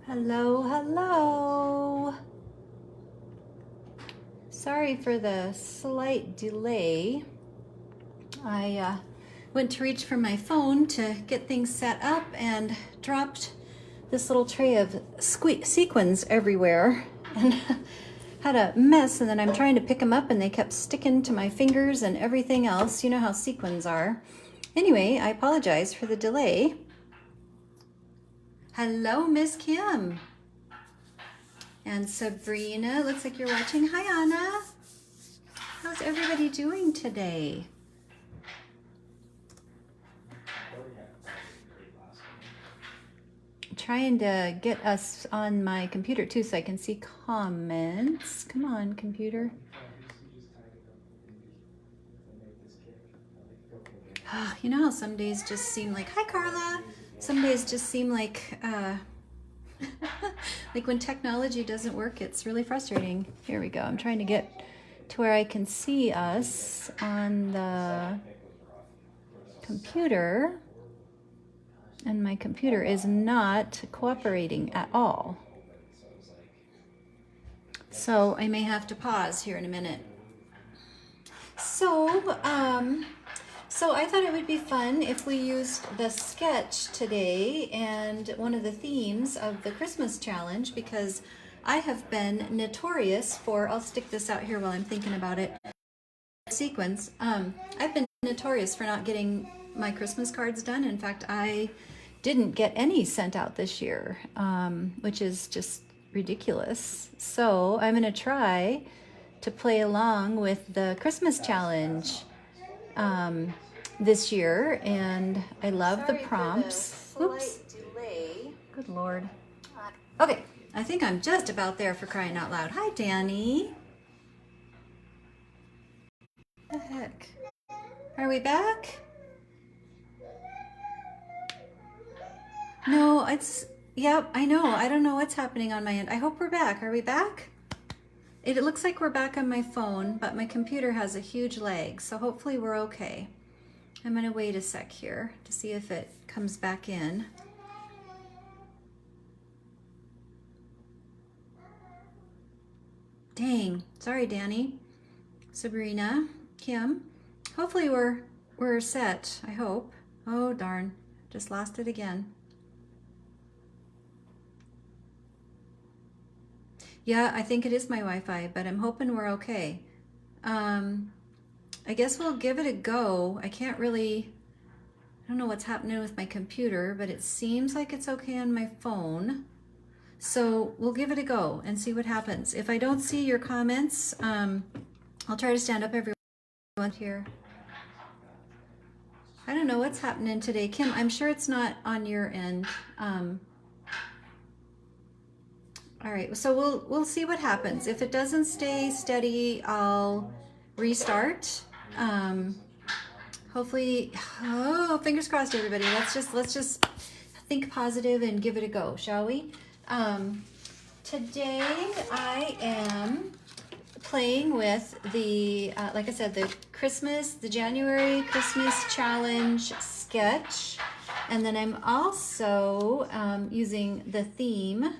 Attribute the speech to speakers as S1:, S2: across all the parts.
S1: Hello, hello. Sorry for the slight delay. I went to reach for my phone to get things set up and dropped this little tray of sequins everywhere and had a mess, and then I'm trying to pick them up and they kept sticking to my fingers and everything else. You know how sequins are. Anyway, I apologize for the delay. Hello, Miss Kim. And Sabrina, looks like you're watching. Hi, Anna. How's everybody doing today? Trying to get us on my computer too so I can see comments. Come on, computer. You know how some days just seem like, hi, Carla. Some days just seem like, like when technology doesn't work, it's really frustrating. Here we go. I'm trying to get to where I can see us on the computer, and my computer is not cooperating at all. So I may have to pause here in a minute. So I thought it would be fun if we used the sketch today and one of the themes of the Christmas challenge, because I have been notorious for, I'll stick this out here while I'm thinking about it, sequence. I've been notorious for not getting my Christmas cards done. In fact, I didn't get any sent out this year, which is just ridiculous. So I'm going to try to play along with the Christmas challenge this year, and I love the prompts. Oops. Good Lord. Okay, I think I'm just about there, for crying out loud. Hi, Danny. What the heck? Are we back? No, yep, I know. I don't know what's happening on my end. I hope we're back. Are we back? It looks like we're back on my phone, but my computer has a huge lag, so hopefully we're okay. I'm gonna wait a sec here to see if it comes back in. Dang, sorry, Danny, Sabrina, Kim. Hopefully we're set, I hope. Oh darn, just lost it again. Yeah, I think it is my Wi-Fi, but I'm hoping we're okay. I guess we'll give it a go. I don't know what's happening with my computer, but it seems like it's okay on my phone. So we'll give it a go and see what happens. If I don't see your comments, I'll try to stand up everyone here. I don't know what's happening today. Kim, I'm sure it's not on your end. All right, so we'll see what happens. If it doesn't stay steady, I'll restart. Hopefully, oh, fingers crossed, everybody. Let's just think positive and give it a go, shall we? Today I am playing with the, like I said, the January Christmas challenge sketch, and then I'm also using the theme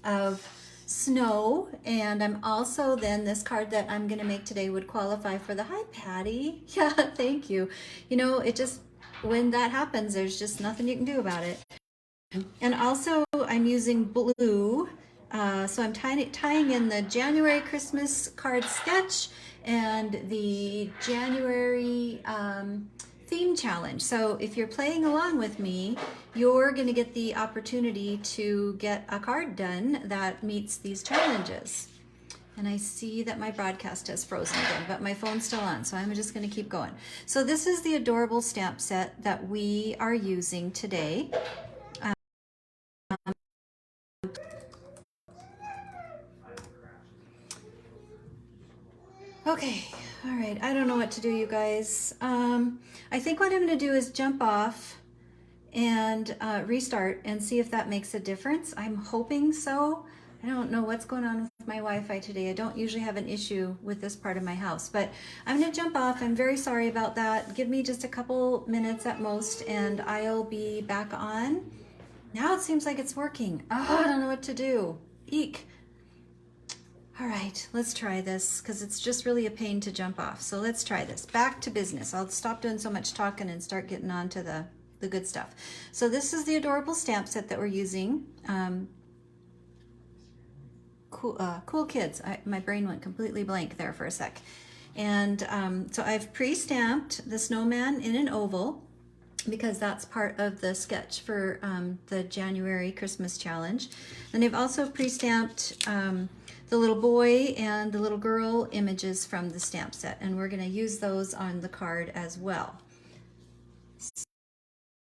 S1: of snow, and I'm also then this card that I'm gonna make today would qualify for the hi Patty. Yeah, thank you. You know, it just, when that happens, there's just nothing you can do about it. And also I'm using blue, so I'm tying in the January Christmas card sketch and the January theme challenge. So if you're playing along with me, you're going to get the opportunity to get a card done that meets these challenges. And I see that my broadcast has frozen again, but my phone's still on, so I'm just going to keep going. So this is the adorable stamp set that we are using today. Okay, all right, I don't know what to do, you guys. I think what I'm gonna do is jump off and restart and see if that makes a difference. I'm hoping so. I don't know what's going on with my Wi-Fi today. I don't usually have an issue with this part of my house, but I'm gonna jump off. I'm very sorry about that. Give me just a couple minutes at most and I'll be back on. Now it seems like it's working. Oh, I don't know what to do. Eek. All right, let's try this because it's just really a pain to jump off. So let's try this. Back to business. I'll stop doing so much talking and start getting on to the good stuff. So this is the adorable stamp set that we're using. Cool Kids. My brain went completely blank there for a sec. And so I've pre-stamped the snowman in an oval because that's part of the sketch for the January Christmas challenge. And I've also pre-stamped the little boy and the little girl images from the stamp set, and we're going to use those on the card as well.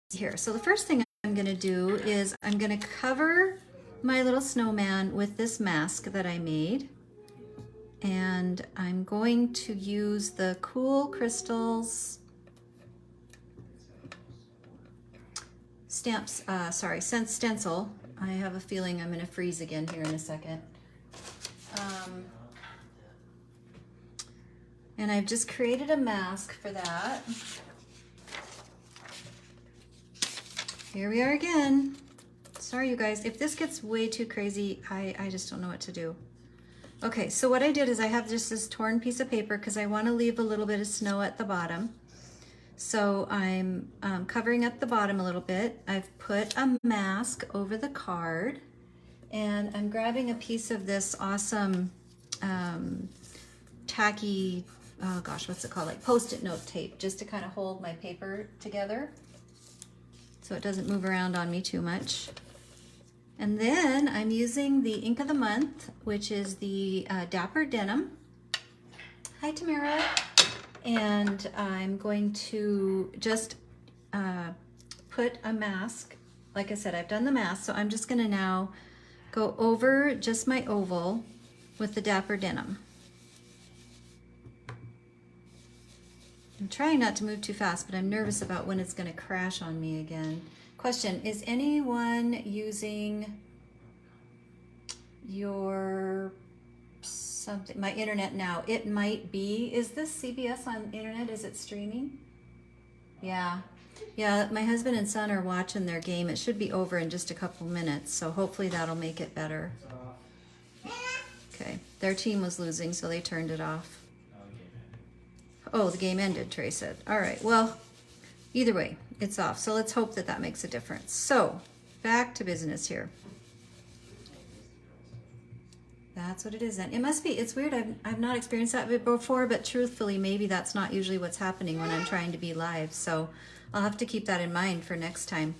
S1: Here, so the first thing I'm going to do is I'm going to cover my little snowman with this mask that I made, and I'm going to use the Cool Crystals stencil. I have a feeling I'm going to freeze again here in a second. And I've just created a mask for that. Here we are again. Sorry, you guys. If this gets way too crazy, I just don't know what to do. Okay, so what I did is I have just this torn piece of paper because I want to leave a little bit of snow at the bottom. So I'm covering up the bottom a little bit. I've put a mask over the card, and I'm grabbing a piece of this awesome tacky, oh gosh, what's it called? Like Post-it note tape, just to kind of hold my paper together so it doesn't move around on me too much. And then I'm using the ink of the month, which is the Dapper Denim. Hi, Tamara. And I'm going to just put a mask. Like I said, I've done the mask, so I'm just going to now go over just my oval with the Dapper Denim. I'm trying not to move too fast, but I'm nervous about when it's going to crash on me again. Question, is anyone using my internet now? It might be. Is this CBS on internet? Is it streaming? Yeah. Yeah, my husband and son are watching their game. It should be over in just a couple minutes, so hopefully that'll make it better. Okay, their team was losing, so they turned it off. Oh, the game ended, Trey said. All right, well, either way, it's off. So let's hope that that makes a difference. So back to business here. That's what it is then. It must be, it's weird. I've not experienced that before, but truthfully, maybe that's not usually what's happening when I'm trying to be live. So I'll have to keep that in mind for next time.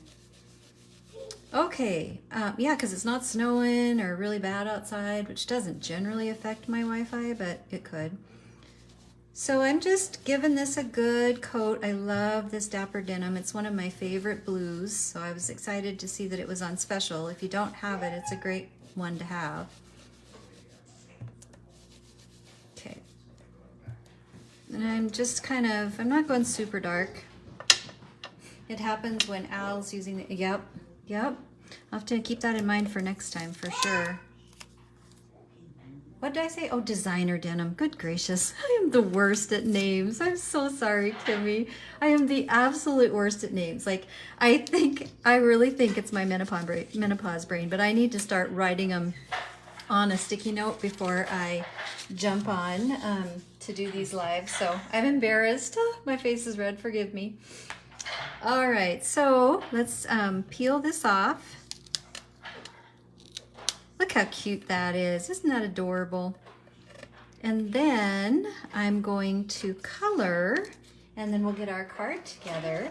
S1: Okay, yeah, because it's not snowing or really bad outside, which doesn't generally affect my Wi-Fi, but it could. So I'm just giving this a good coat. I love this Dapper Denim. It's one of my favorite blues, so I was excited to see that it was on special. If you don't have it, it's a great one to have. Okay. And I'm just kind of, I'm not going super dark. It happens when Al's using the, yep. I'll have to keep that in mind for next time for sure. What did I say? Oh, designer denim. Good gracious. I am the worst at names. I'm so sorry, Kimmie. I am the absolute worst at names. Like, I really think it's my menopause brain, but I need to start writing them on a sticky note before I jump on to do these lives. So I'm embarrassed. Oh, my face is red. Forgive me. All right, so let's peel this off. Look how cute that is. Isn't that adorable? And then I'm going to color, and then we'll get our card together.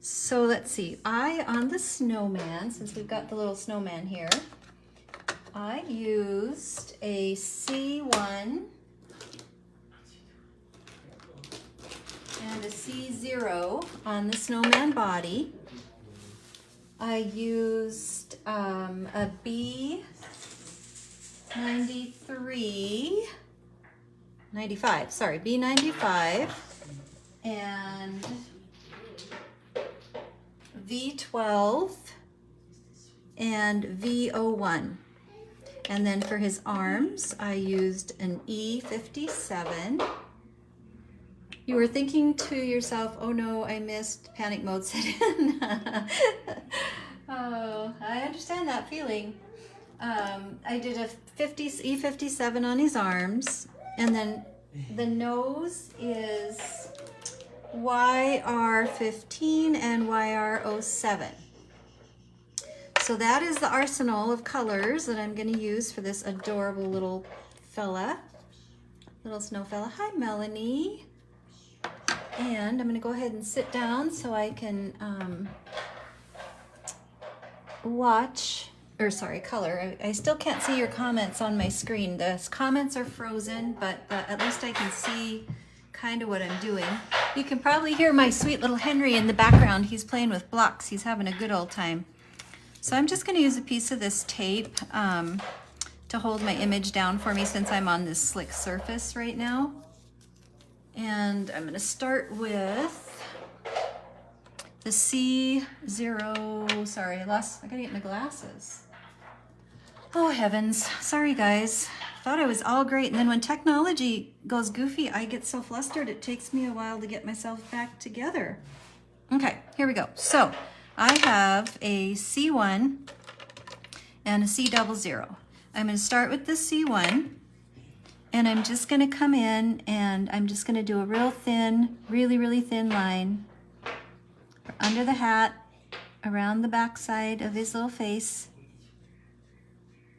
S1: So let's see. On the snowman, since we've got the little snowman here, I used a C1 and a C0 on the snowman body. I used a B95 and V12 and V01. And then for his arms, I used an E57 you were thinking to yourself, oh no, I missed panic mode set in. Oh, I understand that feeling. I did a E57 on his arms, and then the nose is YR15 and YR07. So that is the arsenal of colors that I'm going to use for this adorable little fella, little snow fella. Hi, Melanie. And I'm going to go ahead and sit down so I can color. I still can't see your comments on my screen. The comments are frozen, but at least I can see kind of what I'm doing. You can probably hear my sweet little Henry in the background. He's playing with blocks. He's having a good old time. So I'm just going to use a piece of this tape to hold my image down for me since I'm on this slick surface right now. And I'm going to start with the C0, sorry, I gotta get my glasses. Oh heavens, sorry guys. Thought I was all great, and then when technology goes goofy, I get so flustered it takes me a while to get myself back together. Okay, here we go. So I have a C1 and a C00. I'm going to start with the C1, and I'm just going to come in and I'm just going to do a real thin, really thin line under the hat, around the back side of his little face,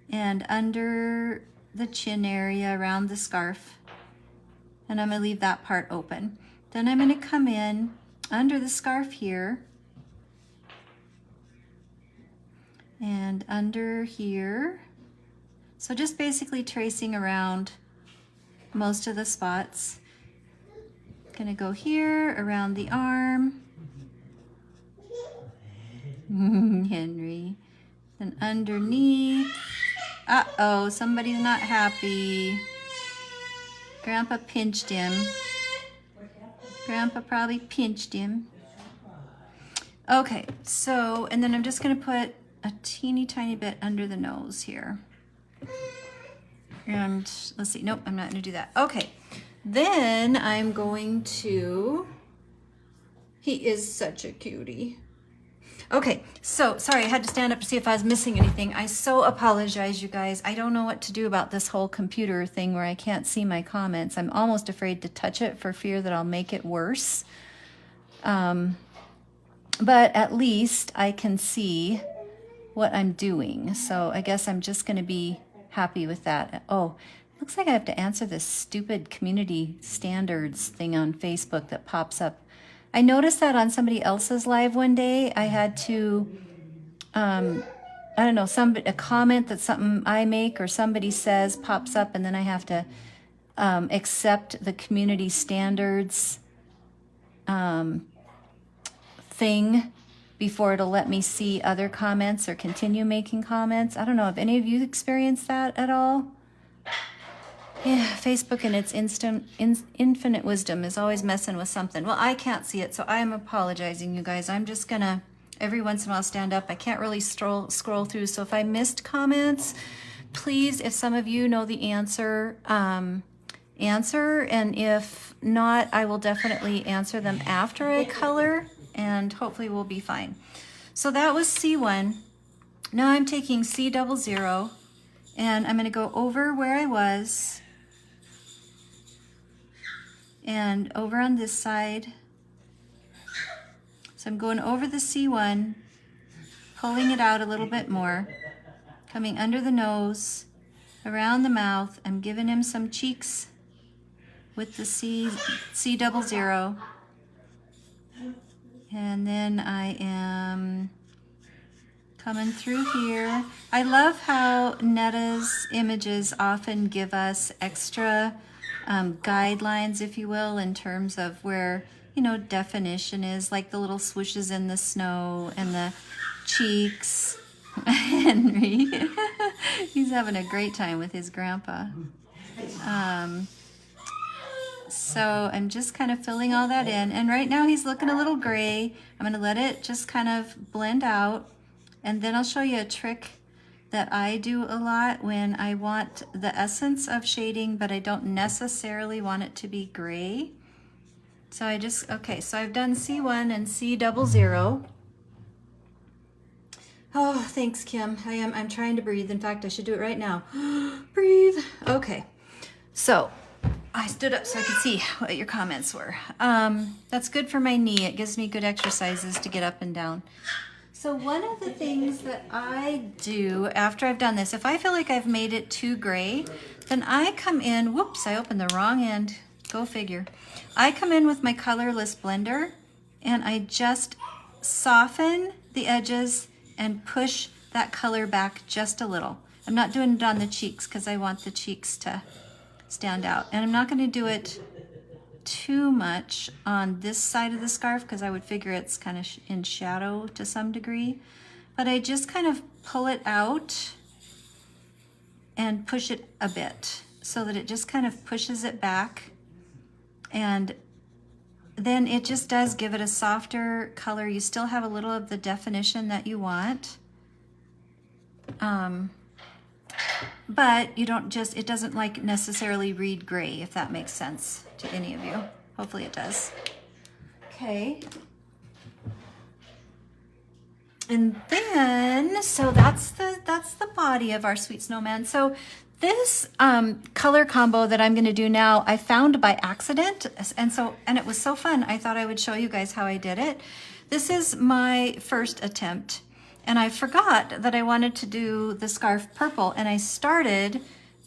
S1: and under the chin area around the scarf. And I'm going to leave that part open. Then I'm going to come in under the scarf here and under here. So just basically tracing around most of the spots. Gonna go here around the arm. Henry. Then underneath. Uh-oh, somebody's not happy. Grandpa pinched him. Grandpa probably pinched him. Okay, so, and then I'm just gonna put a teeny tiny bit under the nose here. And let's see, nope, I'm not gonna do that. Okay, then I'm going to, he is such a cutie. Okay, so sorry, I had to stand up to see if I was missing anything. I so apologize, you guys. I don't know what to do about this whole computer thing where I can't see my comments. I'm almost afraid to touch it for fear that I'll make it worse. But at least I can see what I'm doing. So I guess I'm just gonna be happy with that. Oh, looks like I have to answer this stupid community standards thing on Facebook that pops up. I noticed that on somebody else's live one day. I had to, I don't know, a comment that something I make or somebody says pops up, and then I have to accept the community standards thing before it'll let me see other comments or continue making comments. I don't know if any of you experienced that at all. Yeah, Facebook and its infinite wisdom is always messing with something. Well, I can't see it, so I am apologizing, you guys. I'm just gonna every once in a while stand up. I can't really scroll through, so if I missed comments, please, if some of you know the answer, answer, and if not, I will definitely answer them after I color, and hopefully we'll be fine. So that was C1. Now I'm taking C00, and I'm gonna go over where I was, and over on this side. So I'm going over the C1, pulling it out a little bit more, coming under the nose, around the mouth. I'm giving him some cheeks with the C00. And then I am coming through here. I love how Netta's images often give us extra guidelines, if you will, in terms of where, you know, definition is, like the little swooshes in the snow and the cheeks. Henry, he's having a great time with his grandpa. So I'm just kind of filling all that in, and right now he's looking a little gray. I'm going to let it just kind of blend out, and then I'll show you a trick that I do a lot when I want the essence of shading, but I don't necessarily want it to be gray. So I just, okay, so I've done C1 and C00. Oh, thanks, Kim. I'm trying to breathe. In fact, I should do it right now. Breathe. Okay. So I stood up so I could see what your comments were. That's good for my knee. It gives me good exercises to get up and down. So one of the things that I do after I've done this, if I feel like I've made it too gray, then I come in, whoops, I opened the wrong end. Go figure. I come in with my colorless blender and I just soften the edges and push that color back just a little. I'm not doing it on the cheeks because I want the cheeks to stand out. And I'm not going to do it too much on this side of the scarf because I would figure it's kind of in shadow to some degree. But I just kind of pull it out and push it a bit so that it just kind of pushes it back. And then it just does give it a softer color. You still have a little of the definition that you want. But you don't just, it doesn't like necessarily read gray, if that makes sense to any of you. Hopefully it does. Okay. And then, so that's the body of our sweet snowman. So this color combo that I'm gonna do now, I found by accident. And it was so fun. I thought I would show you guys how I did it. This is my first attempt. And I forgot that I wanted to do the scarf purple, and I started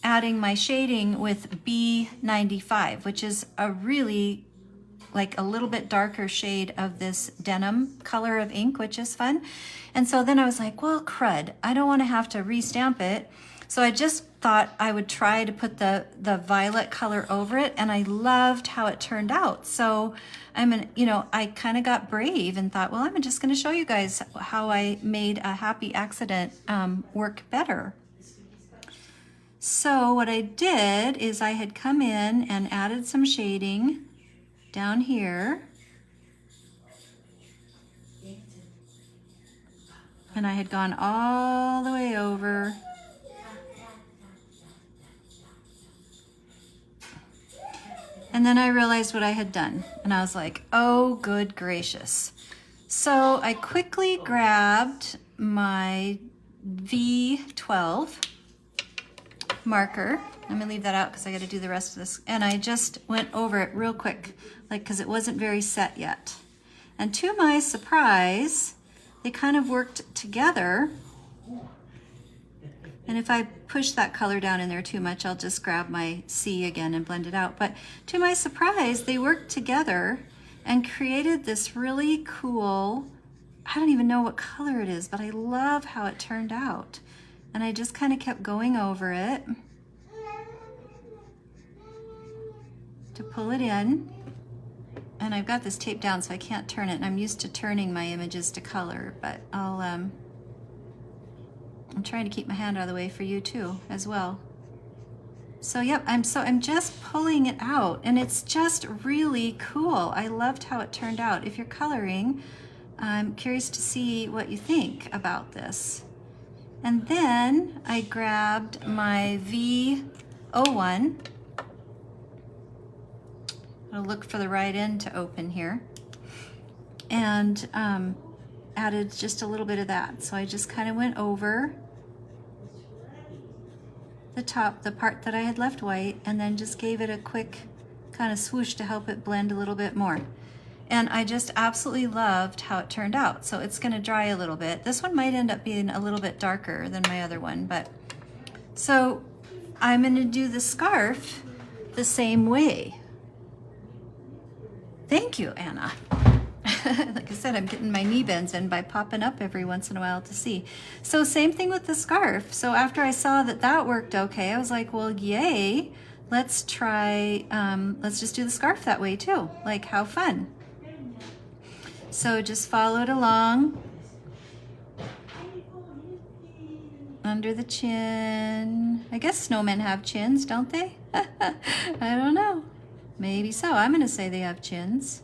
S1: adding my shading with B95, which is a really, like a little bit darker shade of this denim color of ink, which is fun. And so then I was like, well, crud, I don't want to have to restamp it. So I just thought I would try to put the violet color over it, and I loved how it turned out. So I kind of got brave and thought, well, I'm just going to show you guys how I made a happy accident work better. So what I did is I had come in and added some shading down here. And I had gone all the way over. And then I realized what I had done, and I was like, oh, good gracious. So I quickly grabbed my V12 marker. I'm gonna leave that out because I gotta do the rest of this. And I just went over it real quick, like, because it wasn't very set yet. And to my surprise, they kind of worked together. And if I push that color down in there too much, I'll just grab my C again and blend it out. But to my surprise, they worked together and created this really cool, I don't even know what color it is, but I love how it turned out. And I just kind of kept going over it to pull it in. And I've got this taped down so I can't turn it. And I'm used to turning my images to color, but I'm trying to keep my hand out of the way for you too, as well. So yep, I'm just pulling it out, and it's just really cool. I loved how it turned out. If you're coloring, I'm curious to see what you think about this. And then I grabbed my V01. I'll look for the right end to open here. And added just a little bit of that. So I just kind of went over the top, the part that I had left white, and then just gave it a quick kind of swoosh to help it blend a little bit more. And I just absolutely loved how it turned out. So it's gonna dry a little bit. This one might end up being a little bit darker than my other one, but so I'm gonna do the scarf the same way. Thank you, Anna. Like I said, I'm getting my knee bends in by popping up every once in a while to see. So same thing with the scarf. So after I saw that that worked okay, I was like, well, yay, let's try, let's just do the scarf that way too. Like, how fun. So just followed along under the chin. I guess snowmen have chins, don't they? I don't know. Maybe so. I'm gonna say they have chins.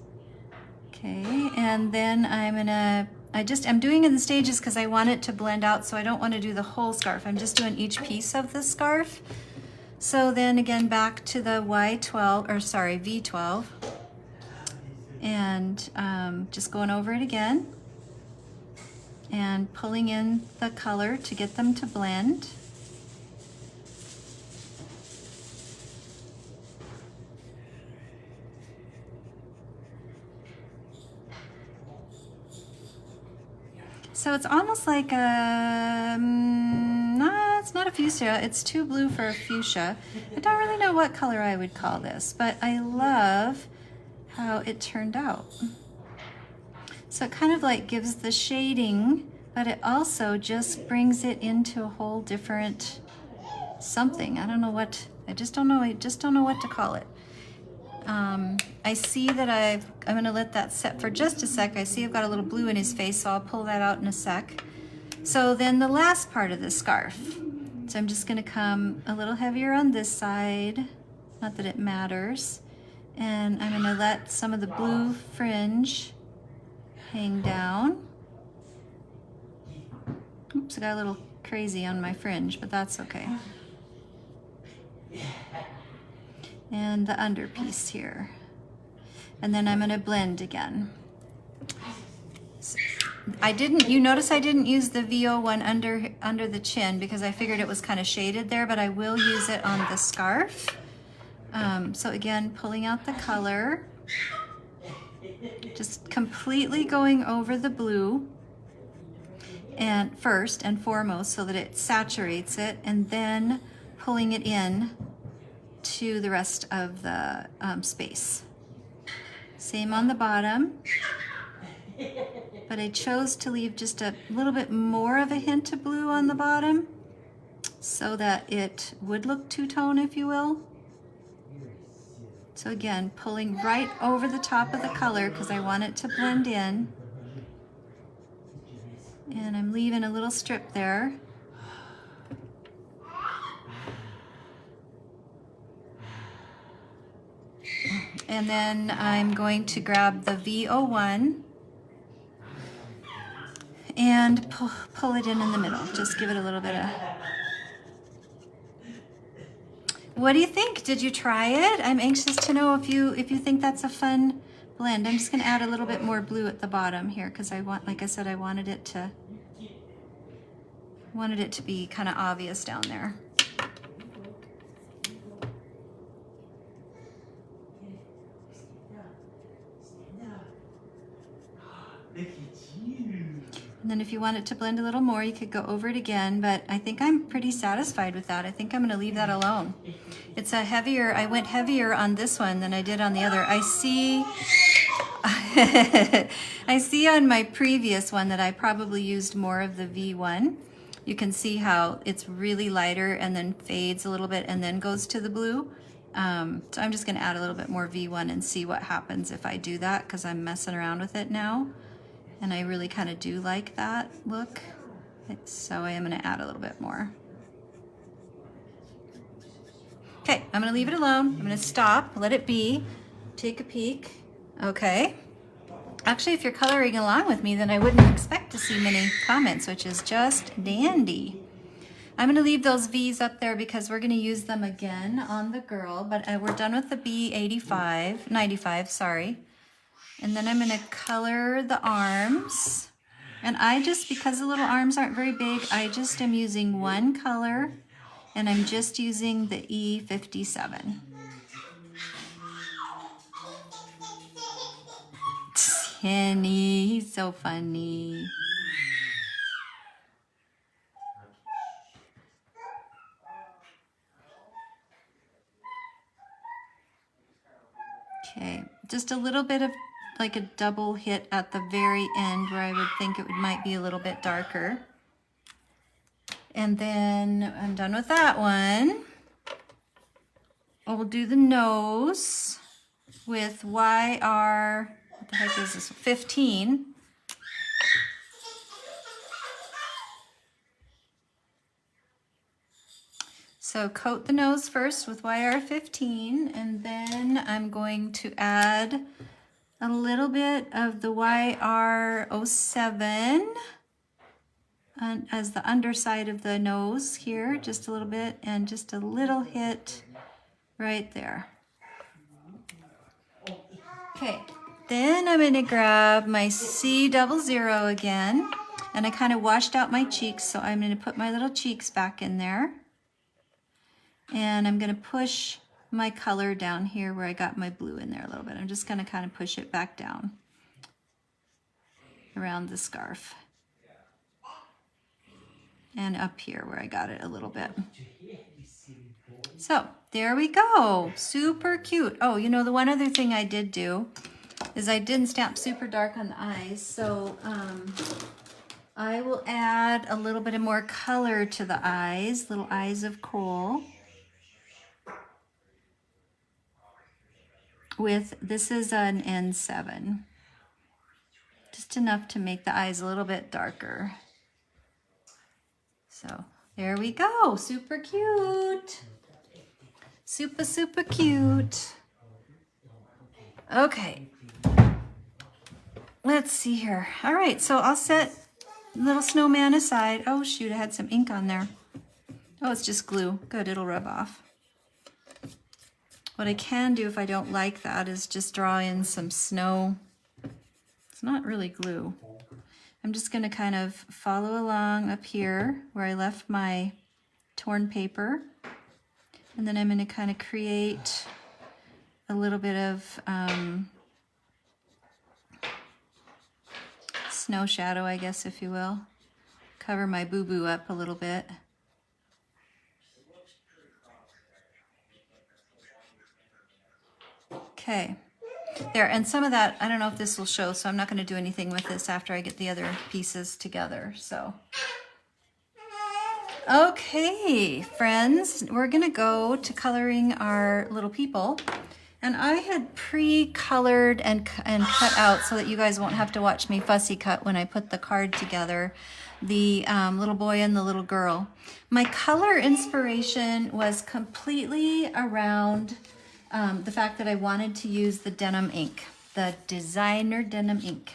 S1: Okay, and then I'm doing in the stages because I want it to blend out, so I don't want to do the whole scarf. I'm just doing each piece of the scarf. So then again, back to the V12. And just going over it again and pulling in the color to get them to blend. So it's almost like a, no, it's not a fuchsia, it's too blue for a fuchsia. I don't really know what color I would call this, but I love how it turned out. So it kind of like gives the shading, but it also just brings it into a whole different something. I don't know what, I just don't know what to call it. I see that I'm gonna let that set for just a sec. I see I've got a little blue in his face, so I'll pull that out in a sec. So then the last part of the scarf. So I'm just gonna come a little heavier on this side, not that it matters. And I'm gonna let some of the blue fringe hang down. Oops, I got a little crazy on my fringe, but that's okay. And the under piece here. And then I'm gonna blend again. So you notice I didn't use the VO1 under the chin because I figured it was kind of shaded there, but I will use it on the scarf. So again, pulling out the color, just completely going over the blue and first and foremost so that it saturates it, and then pulling it in to the rest of the space. Same on the bottom, but I chose to leave just a little bit more of a hint of blue on the bottom so that it would look two-tone, if you will. So again, pulling right over the top of the color because I want it to blend in. And I'm leaving a little strip there. And then I'm going to grab the VO1 and pull it in the middle. Just give it a little bit of... What do you think? Did you try it? I'm anxious to know if you think that's a fun blend. I'm just going to add a little bit more blue at the bottom here because I want, like I said, I wanted it to be kind of obvious down there. And then if you want it to blend a little more, you could go over it again, but I think I'm pretty satisfied with that. I think I'm gonna leave that alone. It's a heavier, I went heavier on this one than I did on the other. I see, I see on my previous one that I probably used more of the V1. You can see how it's really lighter and then fades a little bit and then goes to the blue. So I'm just gonna add a little bit more V1 and see what happens if I do that because I'm messing around with it now. And I really kind of do like that look. So I am gonna add a little bit more. Okay, I'm gonna leave it alone. I'm gonna stop, let it be, take a peek. Okay. Actually, if you're coloring along with me, then I wouldn't expect to see many comments, which is just dandy. I'm gonna leave those V's up there because we're gonna use them again on the girl, but we're done with the B85, 95, sorry. And then I'm gonna color the arms. And I just, because the little arms aren't very big, I just am using one color and I'm just using the E57. Kenny, he's so funny. Okay, just a little bit of like a double hit at the very end where I would think it might be a little bit darker. And then I'm done with that one. We'll do the nose with YR, what the heck is this, 15. So coat the nose first with YR15, and then I'm going to add a little bit of the YR07 as the underside of the nose here, just a little bit, and just a little hit right there. Okay, Then I'm gonna grab my C00 again, and I kind of washed out my cheeks, so I'm gonna put my little cheeks back in there. And I'm gonna push my color down here where I got my blue in there a little bit. I'm just gonna kind of push it back down around the scarf. And up here where I got it a little bit. So there we go, super cute. Oh, you know, the one other thing I did do is I didn't stamp super dark on the eyes, so I will add a little bit of more color to the eyes, little eyes of coal. With, this is an N7. Just enough to make the eyes a little bit darker. So there we go, super cute. Super, super cute. Okay, let's see here. All right, so I'll set little snowman aside. Oh shoot, I had some ink on there. Oh, it's just glue. Good, it'll rub off. What I can do if I don't like that is just draw in some snow. It's not really glue. I'm just gonna kind of follow along up here where I left my torn paper. And then I'm gonna kind of create a little bit of snow shadow, I guess, if you will. Cover my boo-boo up a little bit. Okay, there, and some of that, I don't know if this will show, so I'm not gonna do anything with this after I get the other pieces together, so. Okay, friends, we're gonna go to coloring our little people. And I had pre-colored and cut out so that you guys won't have to watch me fussy cut when I put the card together, the little boy and the little girl. My color inspiration was completely around the fact that I wanted to use the denim ink, the designer denim ink.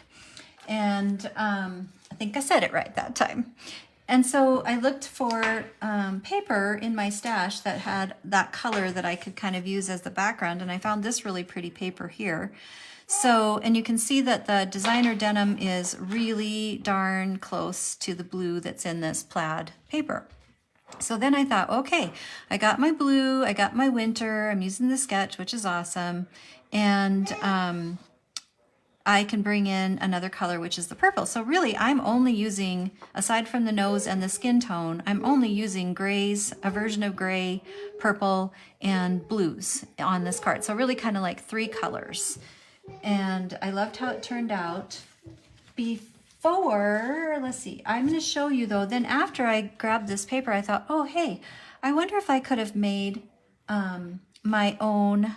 S1: And I think I said it right that time. And so I looked for paper in my stash that had that color that I could kind of use as the background, and I found this really pretty paper here. So, and you can see that the designer denim is really darn close to the blue that's in this plaid paper. So then I thought, okay, I got my blue, I got my winter, I'm using the sketch, which is awesome, and I can bring in another color, which is the purple. So really, I'm only using, aside from the nose and the skin tone, I'm only using grays, a version of gray, purple, and blues on this card. So really kind of like 3 colors. And I loved how it turned out. Before, let's see, I'm gonna show you though, then after I grabbed this paper, I thought, oh, hey, I wonder if I could have made my own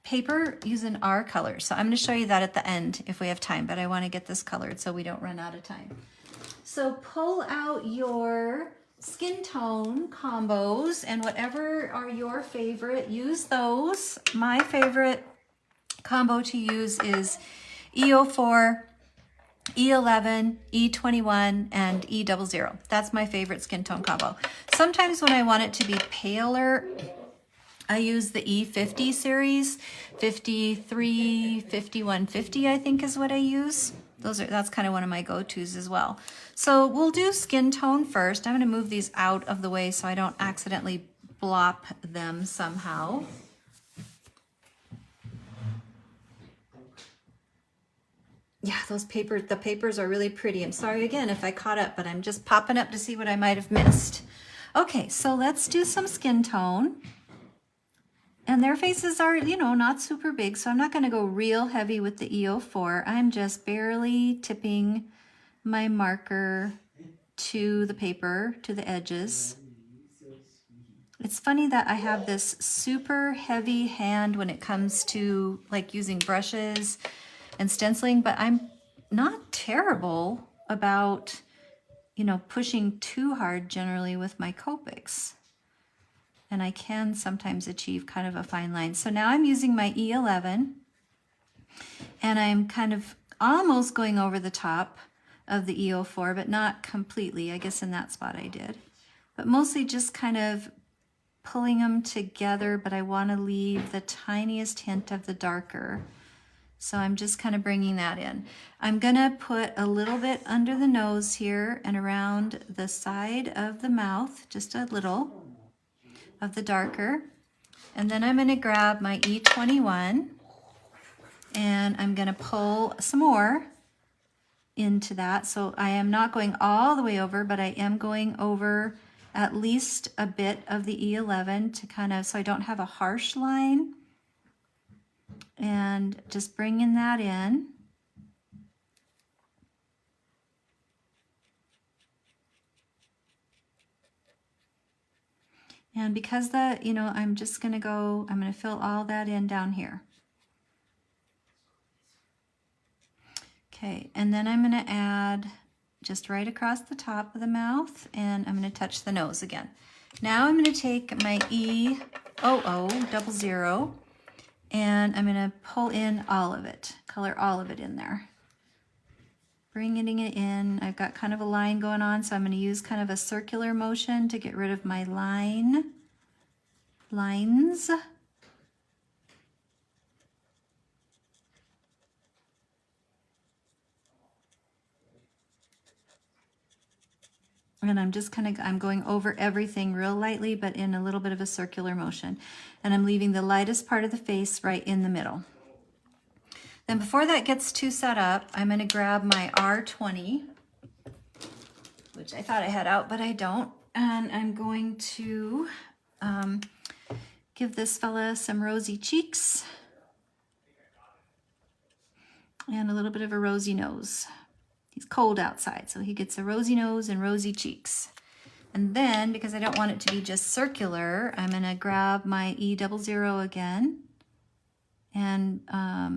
S1: paper using our colors. So I'm going to show you that at the end if we have time, but I want to get this colored so we don't run out of time. So pull out your skin tone combos and whatever are your favorite, use those. My favorite combo to use is E04, E11, E21, and E00. That's my favorite skin tone combo. Sometimes when I want it to be paler, I use the E50 series, 53, 51, 50, I think is what I use. That's kind of one of my go-tos as well. So we'll do skin tone first. I'm gonna move these out of the way so I don't accidentally blop them somehow. Yeah, the papers are really pretty. I'm sorry again if I caught up, but I'm just popping up to see what I might have missed. Okay, so let's do some skin tone. And their faces are, you know, not super big, so I'm not going to go real heavy with the E04. I'm just barely tipping my marker to the paper, to the edges. It's funny that I have this super heavy hand when it comes to like using brushes and stenciling, but I'm not terrible about, you know, pushing too hard generally with my Copics. And I can sometimes achieve kind of a fine line. So now I'm using my E11 and I'm kind of almost going over the top of the E04, but not completely. I guess in that spot I did. But mostly just kind of pulling them together, but I want to leave the tiniest hint of the darker So I'm just kind of bringing that in. I'm gonna put a little bit under the nose here and around the side of the mouth, just a little of the darker. And then I'm gonna grab my E21 and I'm gonna pull some more into that. So I am not going all the way over, but I am going over at least a bit of the E11 to kind of, so I don't have a harsh line. And just bringing that in. And because I'm just gonna go, I'm gonna fill all that in down here. Okay, and then I'm gonna add just right across the top of the mouth, and I'm gonna touch the nose again. Now I'm gonna take my E00, and I'm gonna pull in all of it, color all of it in there. Bringing it in, I've got kind of a line going on, so I'm gonna use kind of a circular motion to get rid of my lines. And I'm just I'm going over everything real lightly, but in a little bit of a circular motion. And I'm leaving the lightest part of the face right in the middle. Then before that gets too set up, I'm gonna grab my R20, which I thought I had out, but I don't. And I'm going to give this fella some rosy cheeks and a little bit of a rosy nose. He's cold outside, so he gets a rosy nose and rosy cheeks. And then, because I don't want it to be just circular, I'm gonna grab my E00 again and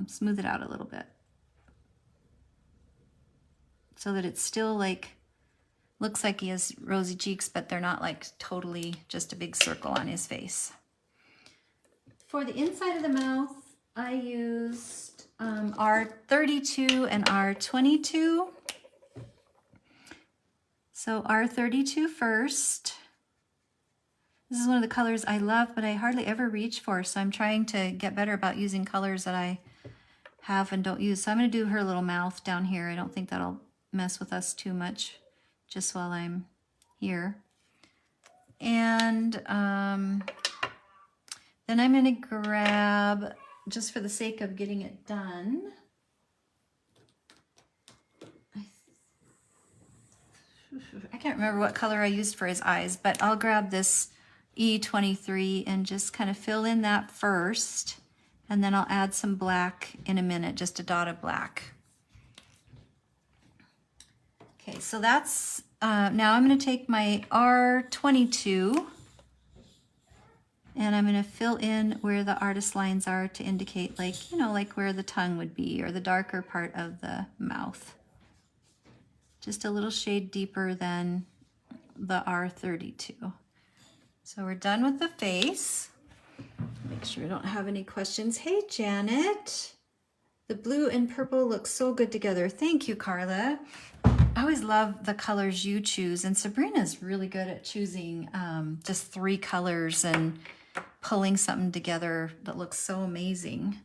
S1: smooth it out a little bit so that it's still like, looks like he has rosy cheeks, but they're not like totally just a big circle on his face. For the inside of the mouth, I used R32 and R22. So R32 first. This is one of the colors I love, but I hardly ever reach for, so I'm trying to get better about using colors that I have and don't use. So I'm gonna do her little mouth down here. I don't think that'll mess with us too much just while I'm here. And then I'm gonna grab, just for the sake of getting it done, I can't remember what color I used for his eyes, but I'll grab this E23 and just kind of fill in that first, and then I'll add some black in a minute, just a dot of black. Okay, so that's, now I'm going to take my R22 and I'm going to fill in where the artist lines are to indicate, like, like where the tongue would be or the darker part of the mouth. Just a little shade deeper than the R32. So we're done with the face. Make sure I don't have any questions. Hey, Janet. The blue and purple look so good together. Thank you, Carla. I always love the colors you choose, and Sabrina's really good at choosing just 3 colors and pulling something together that looks so amazing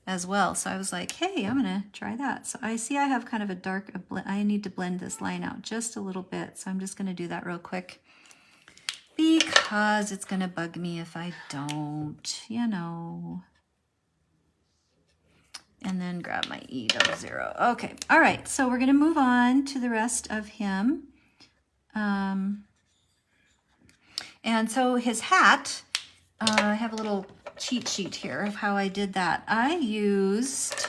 S1: as well. So I was like, hey, I'm gonna try that. So I see I have kind of a dark, I need to blend this line out just a little bit. So I'm just gonna do that real quick because it's gonna bug me if I don't, And then grab my E00. Okay, all right, so we're gonna move on to the rest of him. And so his hat, I have a little cheat sheet here of how I did that. I used,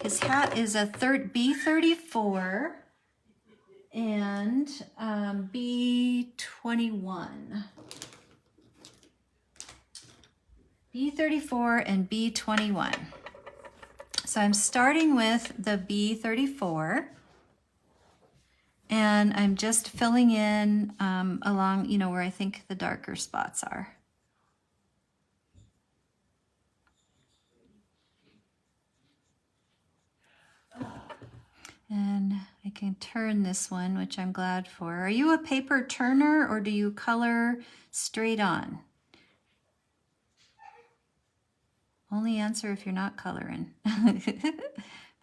S1: his hat is a B34 and B21. B34 and B21. So I'm starting with the B34 and I'm just filling in along, where I think the darker spots are. And I can turn this one, which I'm glad for. Are you a paper turner or do you color straight on? Only answer if you're not coloring.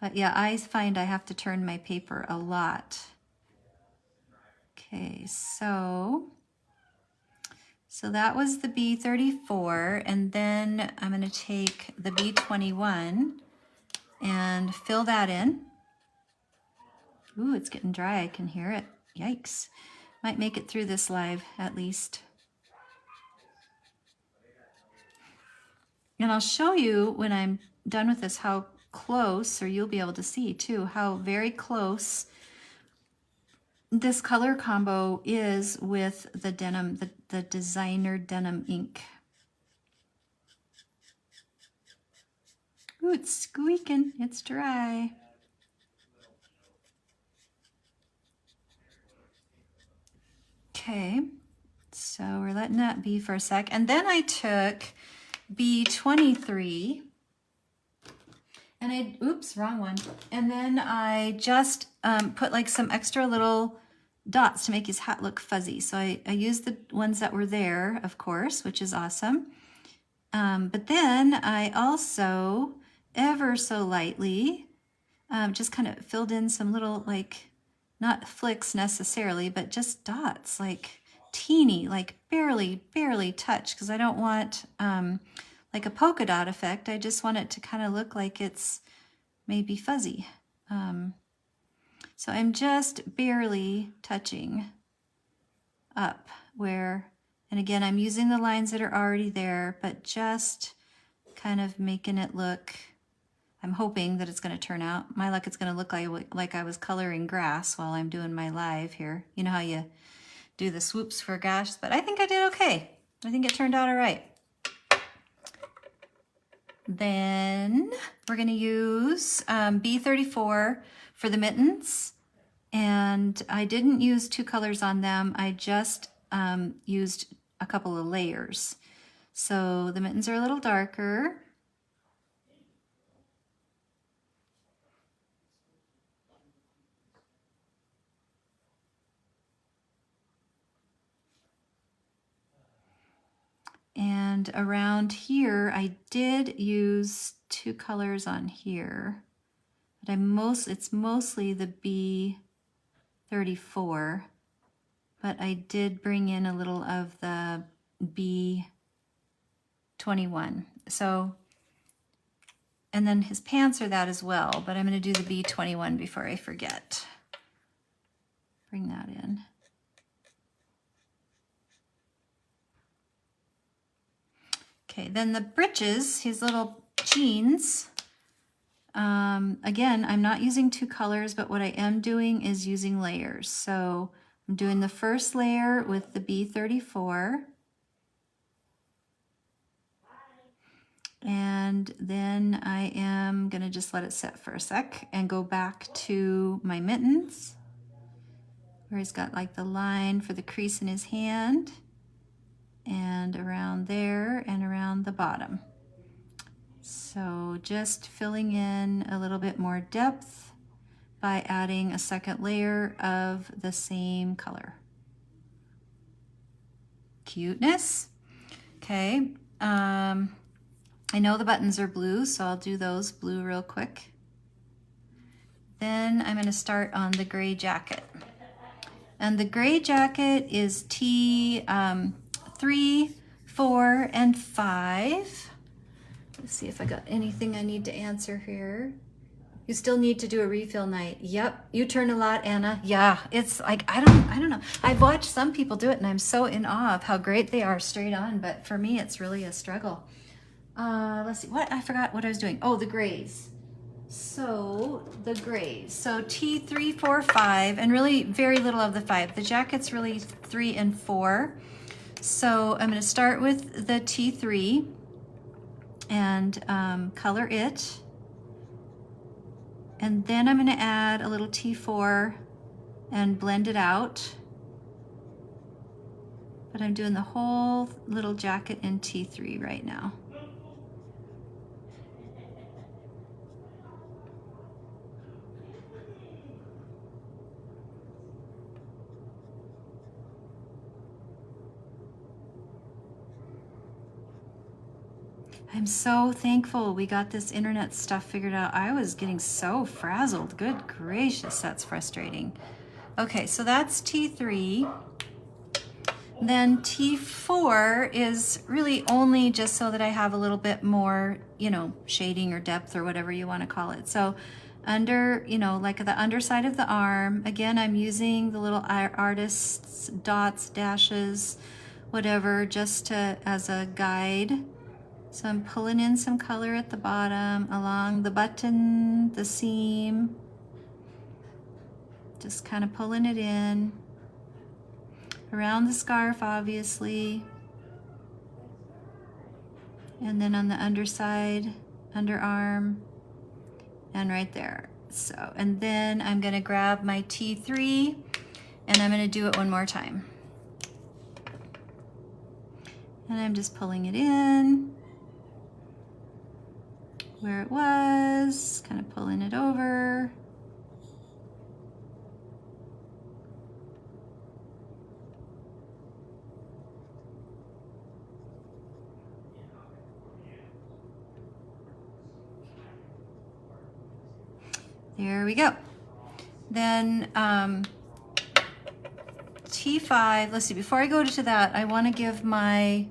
S1: But yeah, I find I have to turn my paper a lot. Okay, so that was the B34, and then I'm going to take the B21 and fill that in. Ooh, it's getting dry. I can hear it. Yikes. Might make it through this live at least. And I'll show you when I'm done with this how close, or you'll be able to see too, how very close this color combo is with the denim, the designer denim ink. Ooh, it's squeaking. It's dry. Okay, so we're letting that be for a sec. And then I took B23 and oops, wrong one. And then I just put like some extra little dots to make his hat look fuzzy. So I used the ones that were there, of course, which is awesome. But then I also, ever so lightly, just kind of filled in some little, like, not flicks necessarily, but just dots, like teeny, like barely touch, because I don't want like a polka dot effect. I just want it to kind of look like it's maybe fuzzy. So I'm just barely touching up where, and again, I'm using the lines that are already there, but just kind of making it look, I'm hoping that it's going to turn out. My luck, it's going to look like I was coloring grass while I'm doing my live here. You know how you do the swoops for grass, but I think I did okay. I think it turned out all right. Then we're going to use B34 for the mittens. And I didn't use two colors on them. I just used a couple of layers. So the mittens are a little darker. And around here, I did use two colors on here, but it's mostly the B34, but I did bring in a little of the B21. So, and then his pants are that as well, but I'm going to do the B21 before I forget. Bring that in. Okay, then the breeches, his little jeans. Again, I'm not using two colors, but what I am doing is using layers. So I'm doing the first layer with the B34. And then I am gonna just let it sit for a sec and go back to my mittens, where he's got like the line for the crease in his hand, and around there and around the bottom. So just filling in a little bit more depth by adding a second layer of the same color. Cuteness. Okay, I know the buttons are blue, so I'll do those blue real quick. Then I'm going to start on the gray jacket. And the gray jacket is T3, 4, and 5. Let's see if I got anything I need to answer here. You still need to do a refill night. Yep, you turn a lot, Anna. Yeah, it's like, I don't know. I've watched some people do it and I'm so in awe of how great they are straight on, but for me, it's really a struggle. Let's see, I forgot what I was doing. Oh, the grays. So the grays. So T3, 4, 5, and really very little of the 5. The jacket's really 3 and 4. So I'm going to start with the T3 and color it. And then I'm going to add a little T4 and blend it out. But I'm doing the whole little jacket in T3 right now. I'm so thankful we got this internet stuff figured out. I was getting so frazzled. Good gracious, that's frustrating. Okay, so that's T3. Then T4 is really only just so that I have a little bit more, you know, shading or depth or whatever you want to call it. So under, you know, like the underside of the arm, again, I'm using the little artist's dots, dashes, whatever, just to, as a guide. So I'm pulling in some color at the bottom, along the button, the seam, just kind of pulling it in. Around the scarf, obviously. And then on the underside, underarm, and right there. So, and then I'm gonna grab my T3 and I'm gonna do it one more time. And I'm just pulling it in where it was, kind of pulling it over. There we go. Then T5, let's see, before I go to that, I want to give my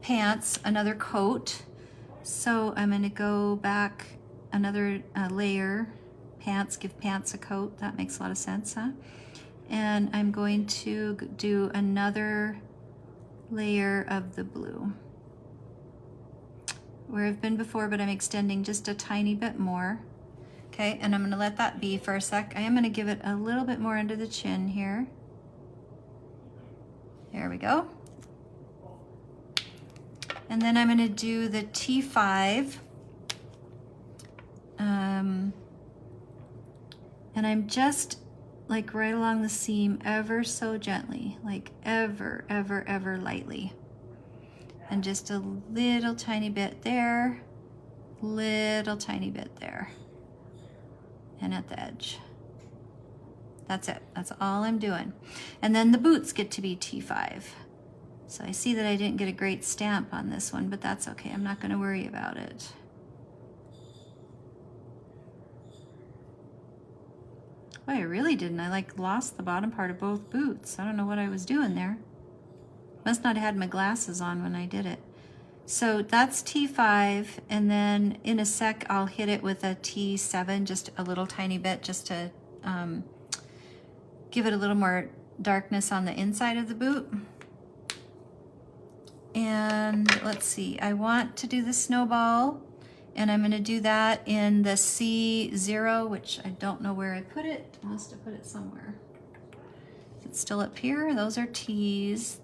S1: pants another coat. So I'm going to go back another layer. Pants, give pants a coat. That makes a lot of sense, huh? And I'm going to do another layer of the blue. Where I've been before, but I'm extending just a tiny bit more. Okay, and I'm going to let that be for a sec. I am going to give it a little bit more under the chin here. There we go. And then I'm going to do the T5. And I'm just like right along the seam ever so gently, like ever, ever, ever lightly. And just a little tiny bit there, little tiny bit there. And at the edge. That's it. That's all I'm doing. And then the boots get to be T5. So I see that I didn't get a great stamp on this one, but that's okay. I'm not going to worry about it. Boy, I really didn't. I like lost the bottom part of both boots. I don't know what I was doing there. Must not have had my glasses on when I did it. So that's T5, and then in a sec I'll hit it with a T7, just a little tiny bit, just to give it a little more darkness on the inside of the boot. And let's see, I want to do the snowball, and I'm going to do that in the C0, which I don't know where I put it. I must have put it somewhere. It's still up here. Those are T's.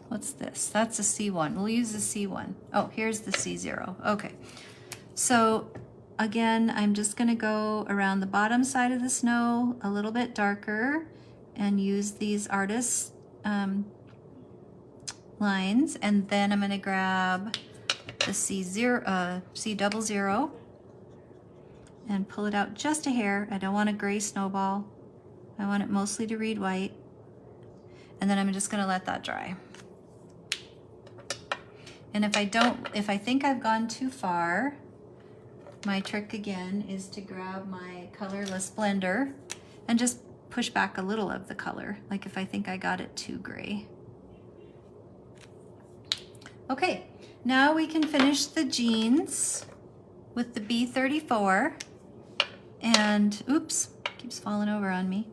S1: What's this? That's a C1. We'll use the C1. Oh, here's the C0. Okay. So again, I'm just going to go around the bottom side of the snow a little bit darker and use these artist lines. And then I'm going to grab the C00 and pull it out just a hair. I don't want a gray snowball. I want it mostly to read white. And then I'm just going to let that dry. And if I think I've gone too far, my trick again is to grab my colorless blender and just push back a little of the color, like if I think I got it too gray. Okay, now we can finish the jeans with the B34. And oops, keeps falling over on me.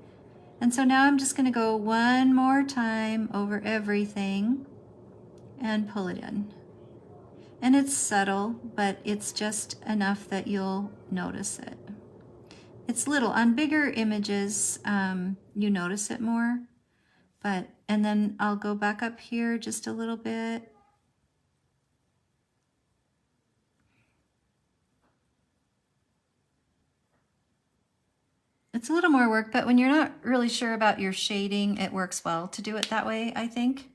S1: And so now I'm just going to go one more time over everything and pull it in. And it's subtle, but it's just enough that you'll notice it. It's little. On bigger images, you notice it more. And then I'll go back up here just a little bit. It's a little more work, but when you're not really sure about your shading, it works well to do it that way, I think.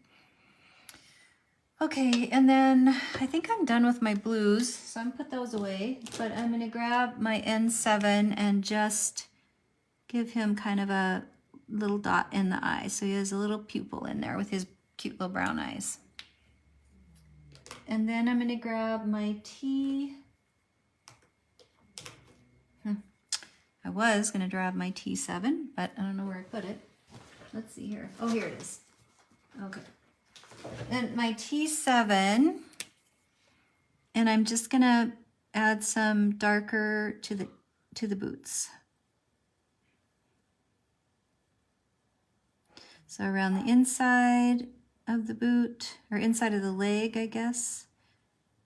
S1: Okay, and then I think I'm done with my blues, so I'm gonna put those away, but I'm gonna grab my N7 and just give him kind of a little dot in the eye. So he has a little pupil in there with his cute little brown eyes. And then I'm going to grab my T. I was going to grab my T7, but I don't know where I put it. Let's see here. Oh, here it is. Okay. And my T7, and I'm just going to add some darker to the boots. So around the inside of the boot, or inside of the leg, I guess,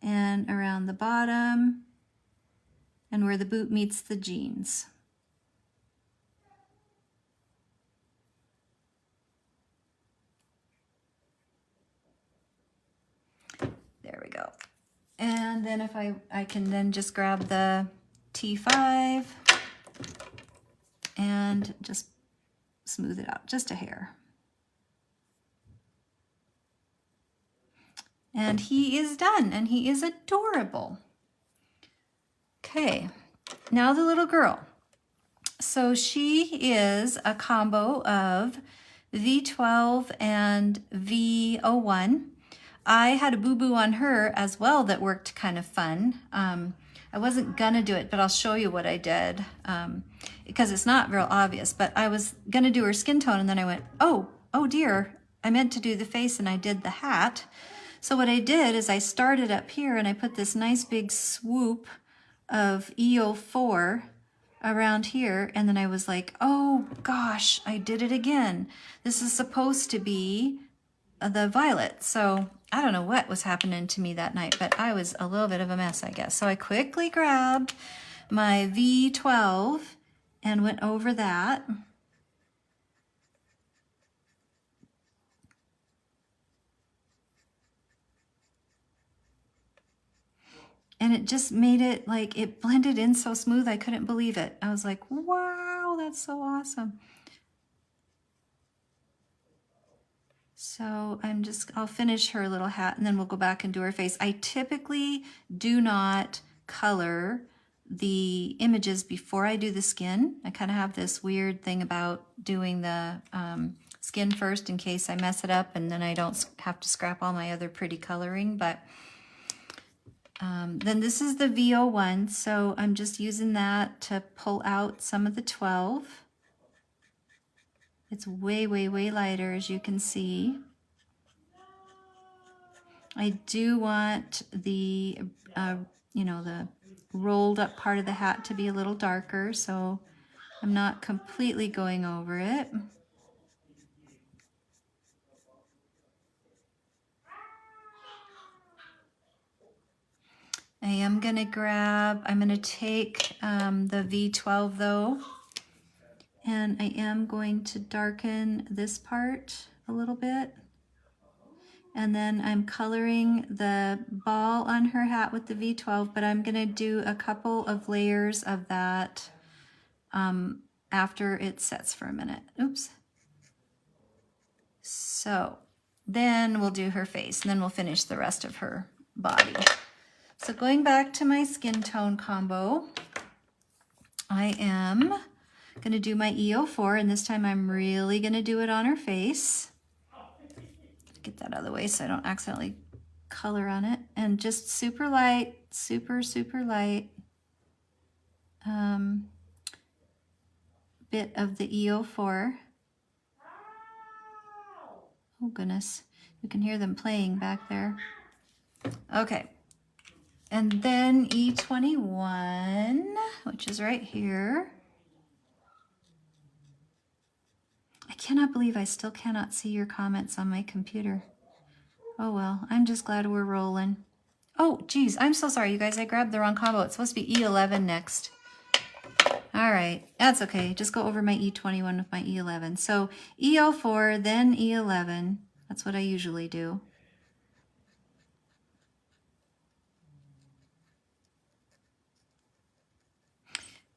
S1: and around the bottom, and where the boot meets the jeans. There we go. And then if I can then just grab the T5 and just smooth it out just a hair. And he is done, and he is adorable. Okay, now the little girl. So she is a combo of V12 and V01. I had a boo-boo on her as well that worked kind of fun. I wasn't gonna do it, but I'll show you what I did because it's not real obvious, but I was gonna do her skin tone and then I went, oh dear, I meant to do the face and I did the hat. So what I did is I started up here and I put this nice big swoop of EO4 around here, and then I was like, oh gosh, I did it again. This is supposed to be the violet. So I don't know what was happening to me that night, but I was a little bit of a mess, I guess. So I quickly grabbed my V12 and went over that. And it just made it like, it blended in so smooth, I couldn't believe it. I was like, wow, that's so awesome. So I'll finish her little hat and then we'll go back and do her face. I typically do not color the images before I do the skin. I kind of have this weird thing about doing the skin first in case I mess it up and then I don't have to scrap all my other pretty coloring. But then this is the V01, so I'm just using that to pull out some of the 12. It's way, way, way lighter, as you can see. I do want the, the rolled up part of the hat to be a little darker, so I'm not completely going over it. I'm going to take the V12 though, and I am going to darken this part a little bit. And then I'm coloring the ball on her hat with the V12, but I'm going to do a couple of layers of that after it sets for a minute. Oops. So then we'll do her face, and then we'll finish the rest of her body. So going back to my skin tone combo, I am going to do my EO4, and this time I'm really going to do it on her face. Get that out of the way so I don't accidentally color on it. And just super light, super, super light bit of the EO4. Oh goodness, you can hear them playing back there. Okay. And then E21, which is right here. I cannot believe I still cannot see your comments on my computer. Oh well, I'm just glad we're rolling. Oh geez, I'm so sorry you guys, I grabbed the wrong combo. It's supposed to be E11 next. All right, that's okay. Just go over my E21 with my E11. So EO4, then E11. That's what I usually do.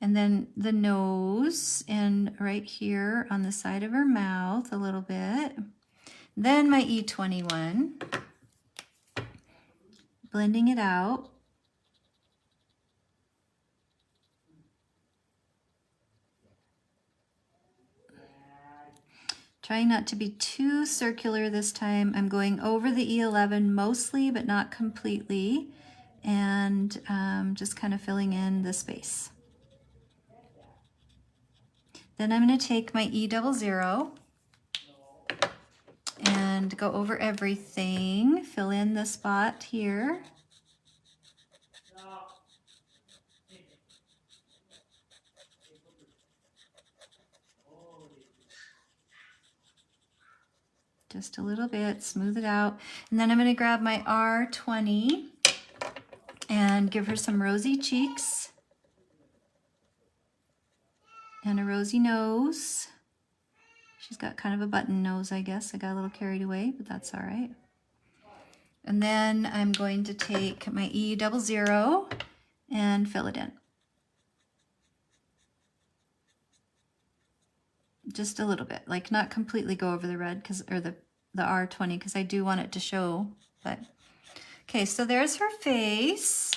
S1: And then the nose, and right here on the side of her mouth a little bit. Then my E21, blending it out. Trying not to be too circular this time. I'm going over the E11 mostly, but not completely, and just kind of filling in the space. Then I'm going to take my E00 and go over everything, fill in the spot here. Just a little bit, smooth it out. And then I'm going to grab my R20 and give her some rosy cheeks and a rosy nose. She's got kind of a button nose, I guess. I got a little carried away, but that's all right. And then I'm going to take my E00 and fill it in. Just a little bit, like not completely go over the red or the R20 because I do want it to show, but okay, so there's her face.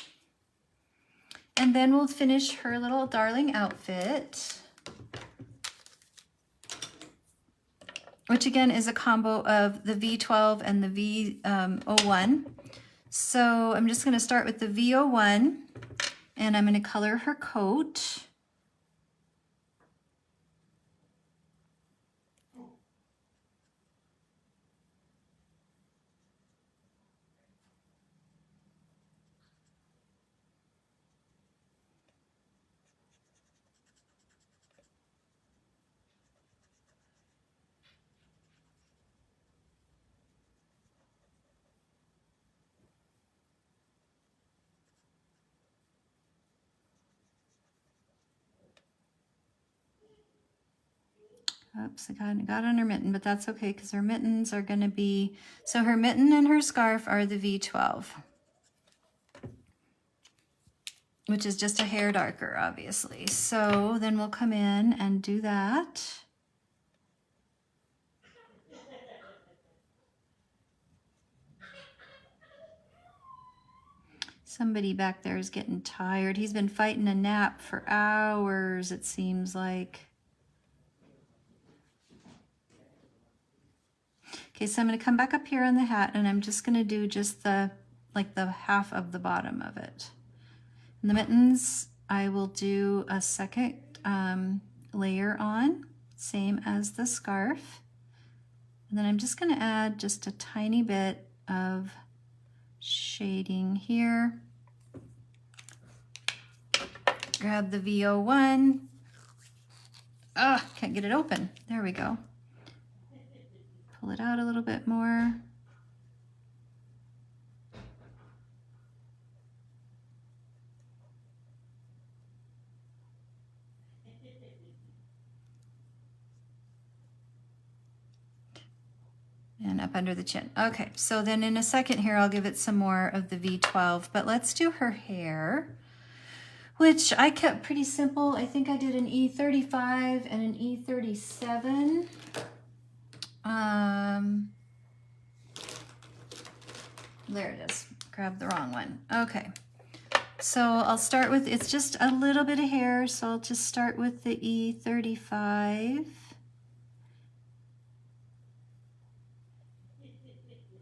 S1: And then we'll finish her little darling outfit, which again is a combo of the V12 and the V01. So I'm just gonna start with the V01 and I'm gonna color her coat. Oops, I got on her mitten, but that's okay because her mittens are going to be, so her mitten and her scarf are the V12, which is just a hair darker, obviously. So then we'll come in and do that. Somebody back there is getting tired. He's been fighting a nap for hours, it seems like. Okay, so I'm going to come back up here on the hat and I'm just going to do just the half of the bottom of it. And the mittens, I will do a second layer on, same as the scarf. And then I'm just going to add just a tiny bit of shading here. Grab the V01. Ah, can't get it open. There we go. Pull it out a little bit more. And up under the chin. Okay, so then in a second here, I'll give it some more of the V12, but let's do her hair, which I kept pretty simple. I think I did an E35 and an E37. There it is. Grab the wrong one. Okay. So I'll start with, it's just a little bit of hair, so I'll just start with the E35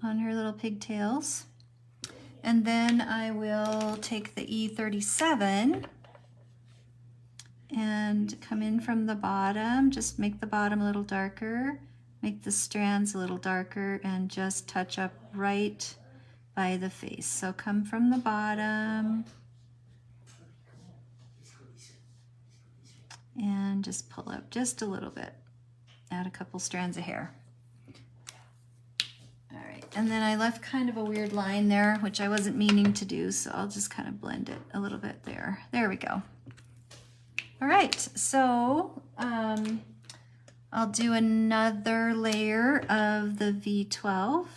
S1: on her little pigtails. And then I will take the E37 and come in from the bottom, just make the bottom a little darker, make the strands a little darker, and just touch up right by the face. So come from the bottom and just pull up just a little bit. Add a couple strands of hair. All right, and then I left kind of a weird line there, which I wasn't meaning to do, so I'll just kind of blend it a little bit there. There we go. All right, so I'll do another layer of the V12.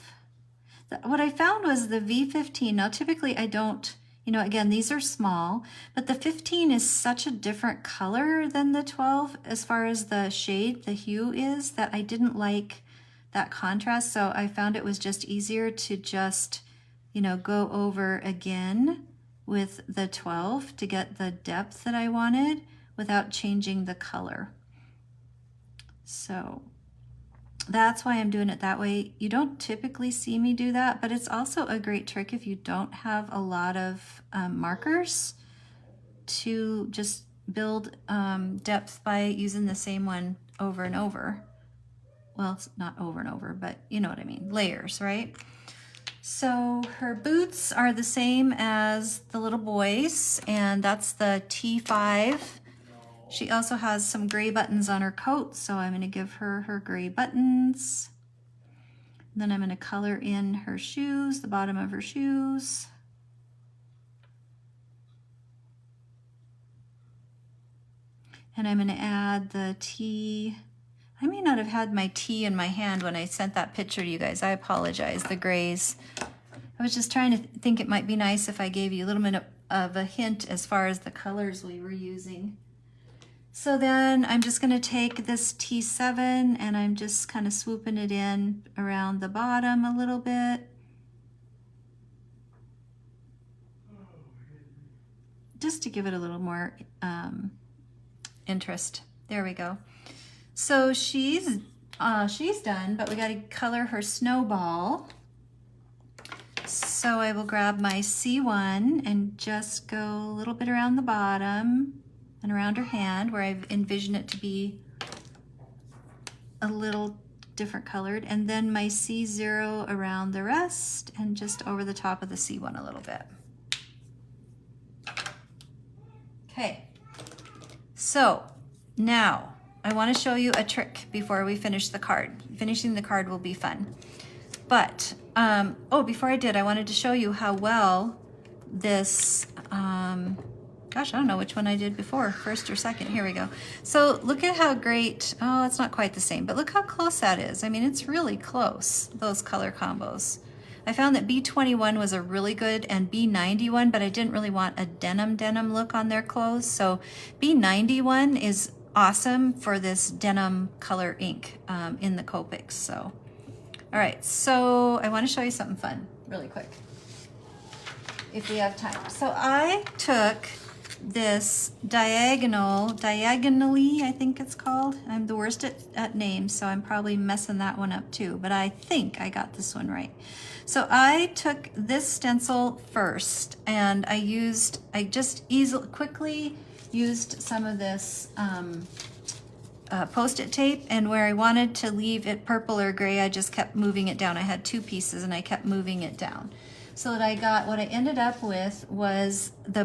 S1: What I found was the V15, now typically I don't, you know, again, these are small, but the 15 is such a different color than the 12 as far as the shade, the hue is, that I didn't like that contrast. So I found it was just easier to just, you know, go over again with the 12 to get the depth that I wanted without changing the color. So that's why I'm doing it that way. You don't typically see me do that, but it's also a great trick if you don't have a lot of markers to just build depth by using the same one over and over. Well, it's not over and over, but you know what I mean, layers, right? So her boots are the same as the little boys, and that's the T5. She also has some gray buttons on her coat, so I'm going to give her her gray buttons. And then I'm going to color in her shoes, the bottom of her shoes. And I'm going to add the T. I may not have had my T in my hand when I sent that picture to you guys. I apologize, the grays. I was just trying to think it might be nice if I gave you a little bit of a hint as far as the colors we were using. So then I'm just going to take this T7 and I'm just kind of swooping it in around the bottom a little bit. Just to give it a little more interest. There we go. So she's done, but we got to color her snowball. So I will grab my C1 and just go a little bit around the bottom and around her hand where I've envisioned it to be a little different colored, and then my C0 around the rest and just over the top of the C1 a little bit. Okay, so now I want to show you a trick before we finish the card. Finishing the card will be fun. But, oh, before I did, I wanted to show you how well this, gosh, I don't know which one I did before, first or second. Here we go. So look at how great, oh, it's not quite the same, but look how close that is. I mean, it's really close, those color combos. I found that B21 was a really good and B91, but I didn't really want a denim look on their clothes. So B91 is awesome for this denim color ink in the Copics. So, all right, so I want to show you something fun really quick, if we have time. So I took this diagonally, I think it's called. I'm the worst at names, so I'm probably messing that one up too, but I think I got this one right. So I took this stencil first, and I just quickly used some of this Post-it tape, and where I wanted to leave it purple or gray, I just kept moving it down. I had two pieces and I kept moving it down. So that I got, what I ended up with was the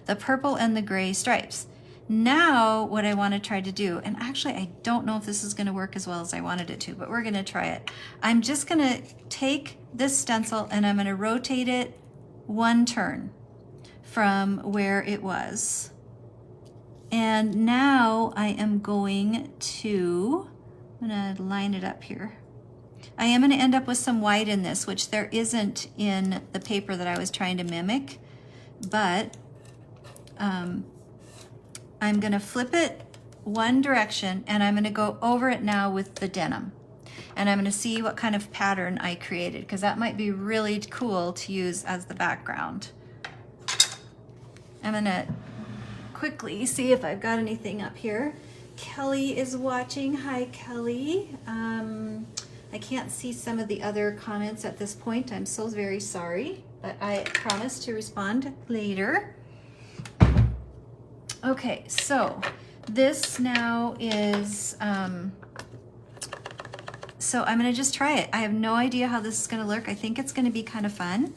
S1: the purple and the gray stripes. Now what I want to try to do, and actually I don't know if this is going to work as well as I wanted it to, but we're going to try it. I'm just going to take this stencil and I'm going to rotate it one turn from where it was. And now I am going to, I'm going to line it up here. I am going to end up with some white in this, which there isn't in the paper that I was trying to mimic, but I'm going to flip it one direction and I'm going to go over it now with the denim. And I'm going to see what kind of pattern I created, because that might be really cool to use as the background. I'm going to quickly see if I've got anything up here. Kelly is watching. Hi, Kelly. I can't see some of the other comments at this point. I'm so very sorry, but I promise to respond later. Okay, so this now is, so I'm gonna just try it. I have no idea how this is gonna look. I think it's gonna be kind of fun,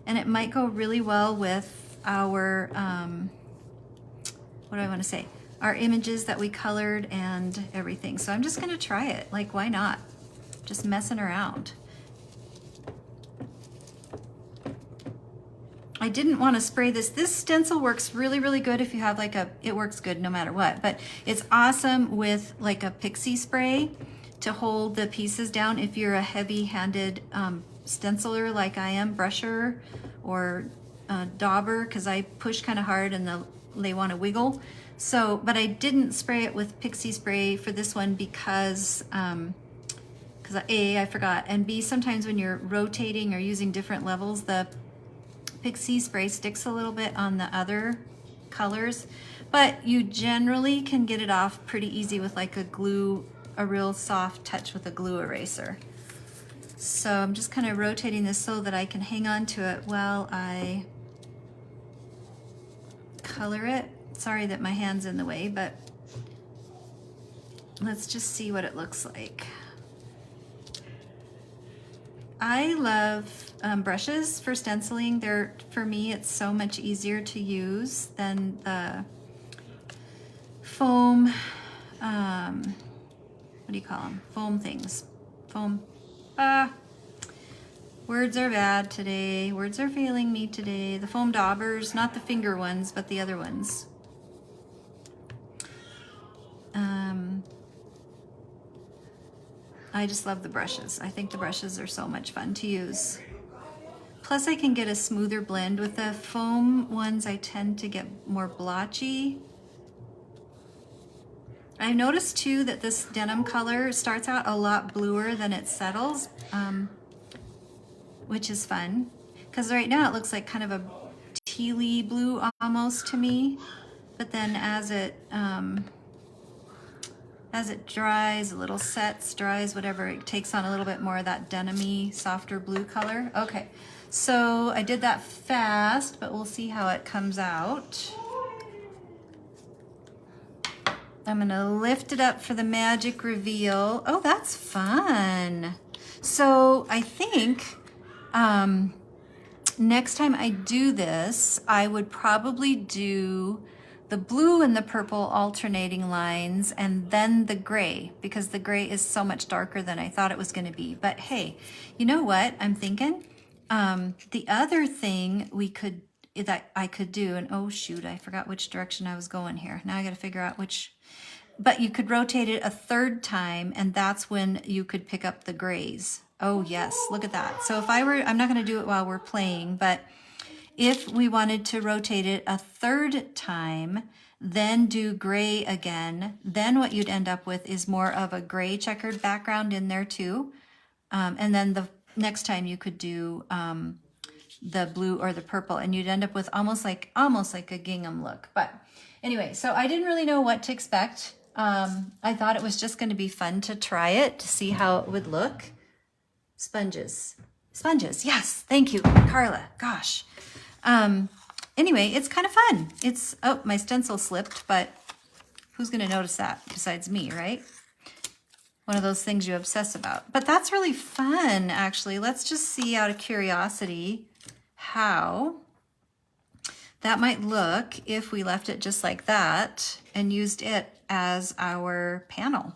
S1: and it might go really well with our, what do I wanna say? Our images that we colored and everything. So I'm just gonna try it, like why not? Just messing around. I didn't want to spray this. This stencil works really, really good if you have like it works good no matter what, but it's awesome with like a pixie spray to hold the pieces down if you're a heavy-handed stenciler like I am, brusher or dauber, because I push kind of hard and they want to wiggle. So, but I didn't spray it with pixie spray for this one because A, I forgot, and B, sometimes when you're rotating or using different levels, the pixie spray sticks a little bit on the other colors, but you generally can get it off pretty easy with like a glue a real soft touch with a glue eraser. So I'm just kind of rotating this so that I can hang on to it while I color it. Sorry that my hand's in the way, but let's just see what it looks like. I love brushes for stenciling. For me, it's so much easier to use than the foam, what do you call them? Foam things. Foam, words are bad today. Words are failing me today. The foam daubers, not the finger ones, but the other ones. I just love the brushes. I think the brushes are so much fun to use. Plus I can get a smoother blend. With the foam ones, I tend to get more blotchy. I've noticed too that this denim color starts out a lot bluer than it settles, which is fun. Because right now it looks like kind of a tealy blue almost to me. But then as it dries, a little sets, dries, whatever, it takes on a little bit more of that denim-y, softer blue color. Okay, so I did that fast, but we'll see how it comes out. I'm gonna lift it up for the magic reveal. Oh, that's fun. So I think next time I do this, I would probably do the blue and the purple alternating lines and then the gray, because the gray is so much darker than I thought it was going to be. But hey, you know what I'm thinking? The other thing that I could do, and oh shoot, I forgot which direction I was going here. Now I got to figure out which, but you could rotate it a third time and that's when you could pick up the grays. Oh yes, look at that. So if I'm not going to do it while we're playing, but if we wanted to rotate it a third time, then do gray again, then what you'd end up with is more of a gray checkered background in there too. And then the next time you could do the blue or the purple, and you'd end up with almost like a gingham look. But anyway, so I didn't really know what to expect. I thought it was just going to be fun to try it, to see how it would look. Sponges, yes, thank you, Carla, gosh. Anyway, it's kind of fun. Oh, my stencil slipped, but who's going to notice that besides me, right? One of those things you obsess about. But that's really fun, actually. Let's just see out of curiosity how that might look if we left it just like that and used it as our panel.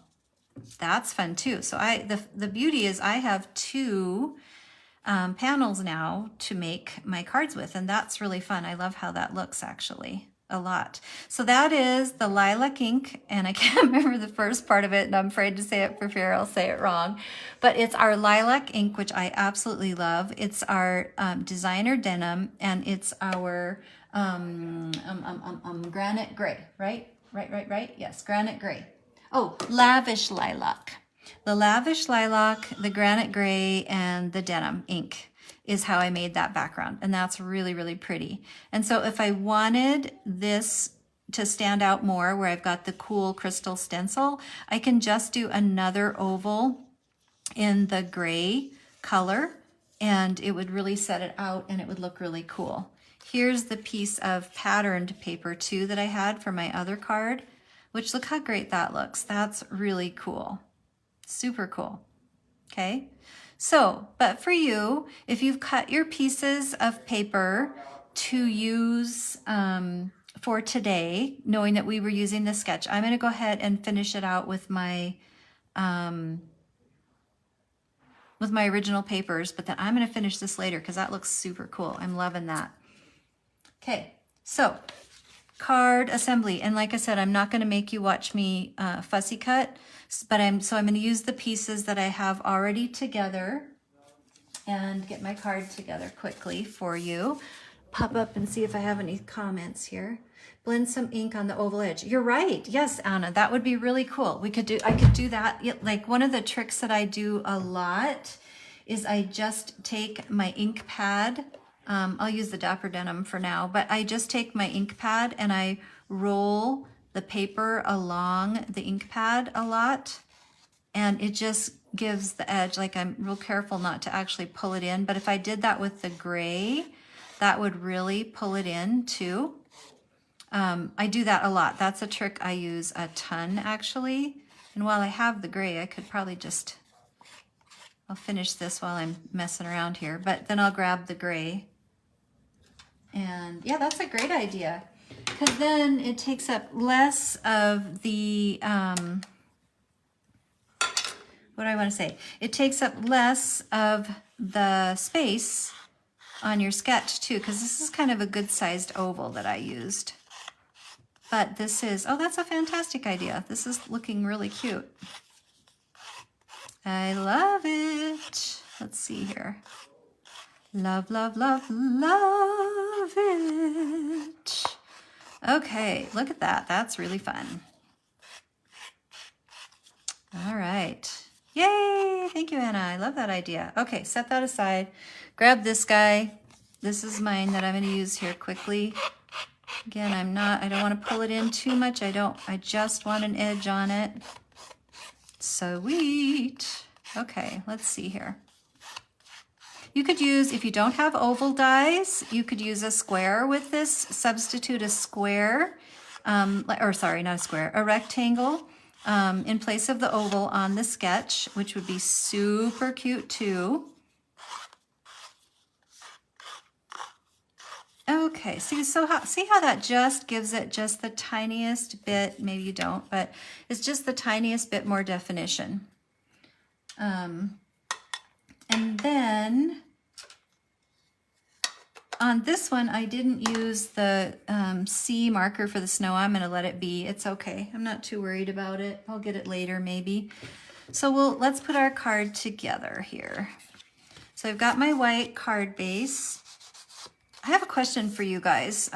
S1: That's fun too. So the beauty is I have two panels now to make my cards with, and that's really fun. I love how that looks actually a lot. So that is the lilac ink, and I can't remember the first part of it, and I'm afraid to say it for fear I'll say it wrong, but it's our lilac ink, which I absolutely love. It's our designer denim, and it's our granite gray, right? Yes, granite gray. Oh, lavish lilac. The lavish lilac, the granite gray, and the denim ink is how I made that background. And that's really, really pretty. And so if I wanted this to stand out more, where I've got the cool crystal stencil, I can just do another oval in the gray color, and it would really set it out and it would look really cool. Here's the piece of patterned paper too that I had for my other card, which look how great that looks. That's really cool. Super cool. Okay. So, but for you, if you've cut your pieces of paper to use for today, knowing that we were using the sketch, I'm going to go ahead and finish it out with my original papers, but then I'm going to finish this later because that looks super cool. I'm loving that. Okay. So card assembly. And like I said, I'm not going to make you watch me fussy cut, but I'm going to use the pieces that I have already together and get my card together quickly for you. Pop up and see if I have any comments here. Blend some ink on the oval edge. You're right. Yes, Anna, that would be really cool. I could do that. Like one of the tricks that I do a lot is I just take my ink pad. I'll use the Dapper Denim for now, but I just take my ink pad and I roll the paper along the ink pad a lot. and it just gives the edge, like I'm real careful not to actually pull it in, but if I did that with the gray, that would really pull it in too. I do that a lot. That's a trick I use a ton actually. And while I have the gray, I could probably just, I'll finish this while I'm messing around here, but then I'll grab the gray. And yeah, that's a great idea, because then it takes up less of the, what do I want to say? It takes up less of the space on your sketch too, because this is kind of a good sized oval that I used. But this is, oh, that's a fantastic idea. This is looking really cute. I love it. Let's see here. Love, love, love, love it. Okay, look at that. That's really fun. All right. Yay! Thank you, Anna. I love that idea. Okay, set that aside. Grab this guy. This is mine that I'm going to use here quickly. Again, I don't want to pull it in too much. I just want an edge on it. Sweet. Okay, let's see here. You could use, if you don't have oval dies, you could use a square with this. Substitute a square, or sorry, not a square, a rectangle in place of the oval on the sketch, which would be super cute too. Okay, see how that just gives it just the tiniest bit, maybe you don't, but it's just the tiniest bit more definition. And then on this one, I didn't use the C marker for the snow. I'm going to let it be. It's okay. I'm not too worried about it. I'll get it later maybe. So let's put our card together here. So I've got my white card base. I have a question for you guys.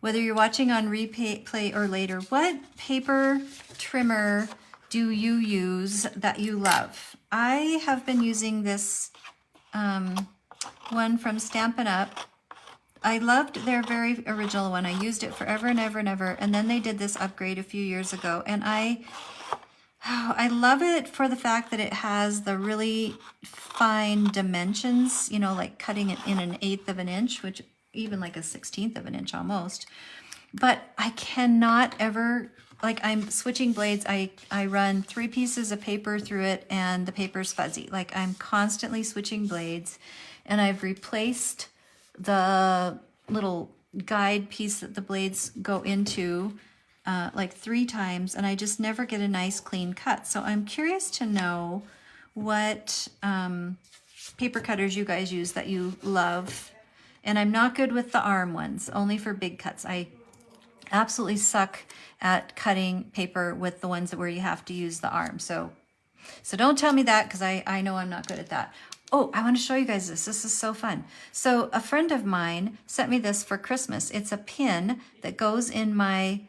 S1: Whether you're watching on replay or later, what paper trimmer do you use that you love? I have been using this one from Stampin' Up. I loved their very original one. I used it forever and ever and ever, and then they did this upgrade a few years ago, and I love it for the fact that it has the really fine dimensions, you know, like cutting it in 1/8 of an inch, which even like 1/16 of an inch almost. But I cannot ever, like I'm switching blades, I run 3 pieces of paper through it and the paper's fuzzy. Like I'm constantly switching blades, and I've replaced the little guide piece that the blades go into like 3 times, and I just never get a nice clean cut. So I'm curious to know what paper cutters you guys use that you love. And I'm not good with the arm ones, only for big cuts. I absolutely suck at cutting paper with the ones where you have to use the arm. So don't tell me that, because I know I'm not good at that. Oh, I want to show you guys this. This is so fun. So a friend of mine sent me this for Christmas. It's a pin that goes in my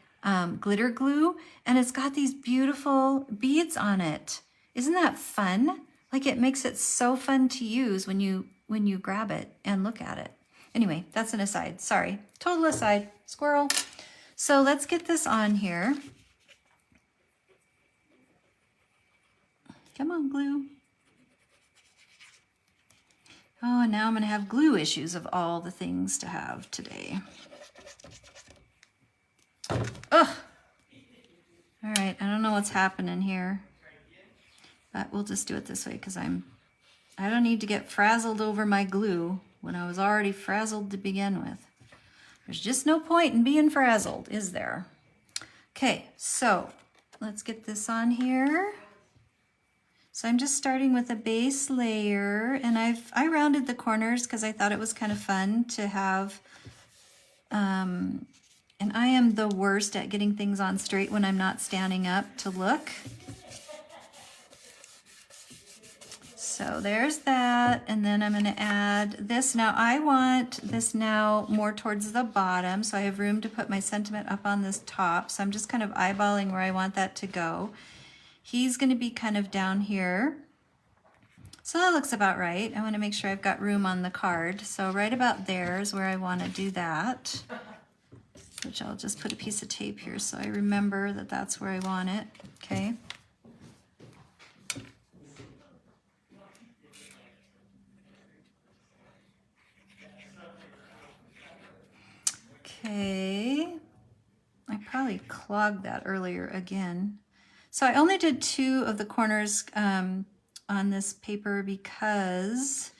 S1: glitter glue, and it's got these beautiful beads on it. Isn't that fun? Like it makes it so fun to use when you grab it and look at it. Anyway, that's an aside. Sorry, total aside. Squirrel. So let's get this on here. Come on, glue. Oh, and now I'm going to have glue issues of all the things to have today. Ugh. All right, I don't know what's happening here, but we'll just do it this way, because I don't need to get frazzled over my glue when I was already frazzled to begin with. There's just no point in being frazzled, is there? Okay, so let's get this on here. So I'm just starting with a base layer, and I rounded the corners because I thought it was kind of fun to have, and I am the worst at getting things on straight when I'm not standing up to look. So there's that, and then I'm going to add this. Now I want this now more towards the bottom, so I have room to put my sentiment up on this top. So I'm just kind of eyeballing where I want that to go. He's going to be kind of down here. So that looks about right. I want to make sure I've got room on the card. So right about there is where I want to do that, which I'll just put a piece of tape here so I remember that that's where I want it. Okay. Okay, I probably clogged that earlier again. So I only did 2 of the corners on this paper because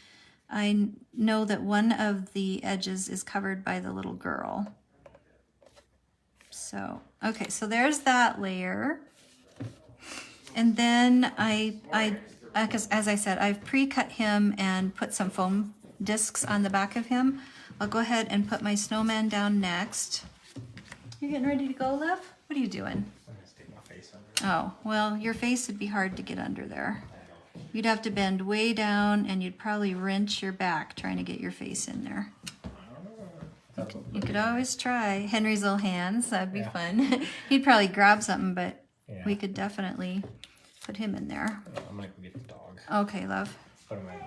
S1: I know that one of the edges is covered by the little girl. So, okay, so there's that layer. And then as I said, I've pre-cut him and put some foam discs on the back of him. I'll go ahead and put my snowman down next. You're getting ready to go, love? What are you doing?
S2: I'm gonna stick my face under.
S1: Oh, well, your face would be hard to get under there. You'd have to bend way down and you'd probably wrench your back trying to get your face in there. You could always try Henry's little hands. That'd be fun. He'd probably grab something, but we could definitely put him in there.
S2: I'm gonna go get the dog.
S1: Okay, love.
S2: Put him in the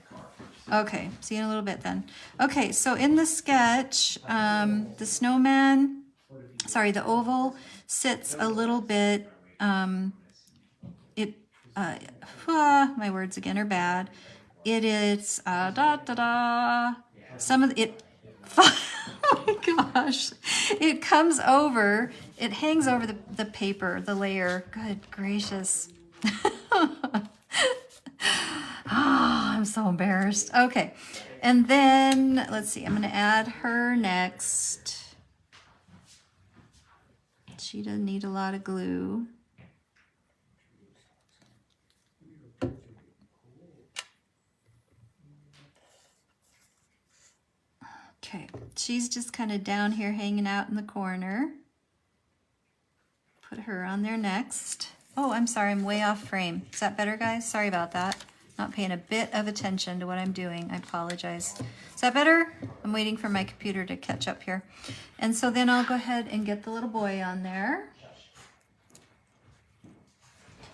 S2: car first.
S1: Okay, see you in a little bit then. Okay, so in the sketch, the snowman, sorry, the oval sits a little bit, my words again are bad. It is, some of it, oh my gosh, it comes over, it hangs over the paper, the layer. Good gracious. Oh, I'm so embarrassed. Okay, and then let's see, I'm going to add her next. She doesn't need a lot of glue. Okay, she's just kind of down here hanging out in the corner. Put her on there next. Oh, I'm sorry, I'm way off frame. Is that better, guys? Sorry about that. Not paying a bit of attention to what I'm doing. I apologize. Is that better? I'm waiting for my computer to catch up here. And so then I'll go ahead and get the little boy on there.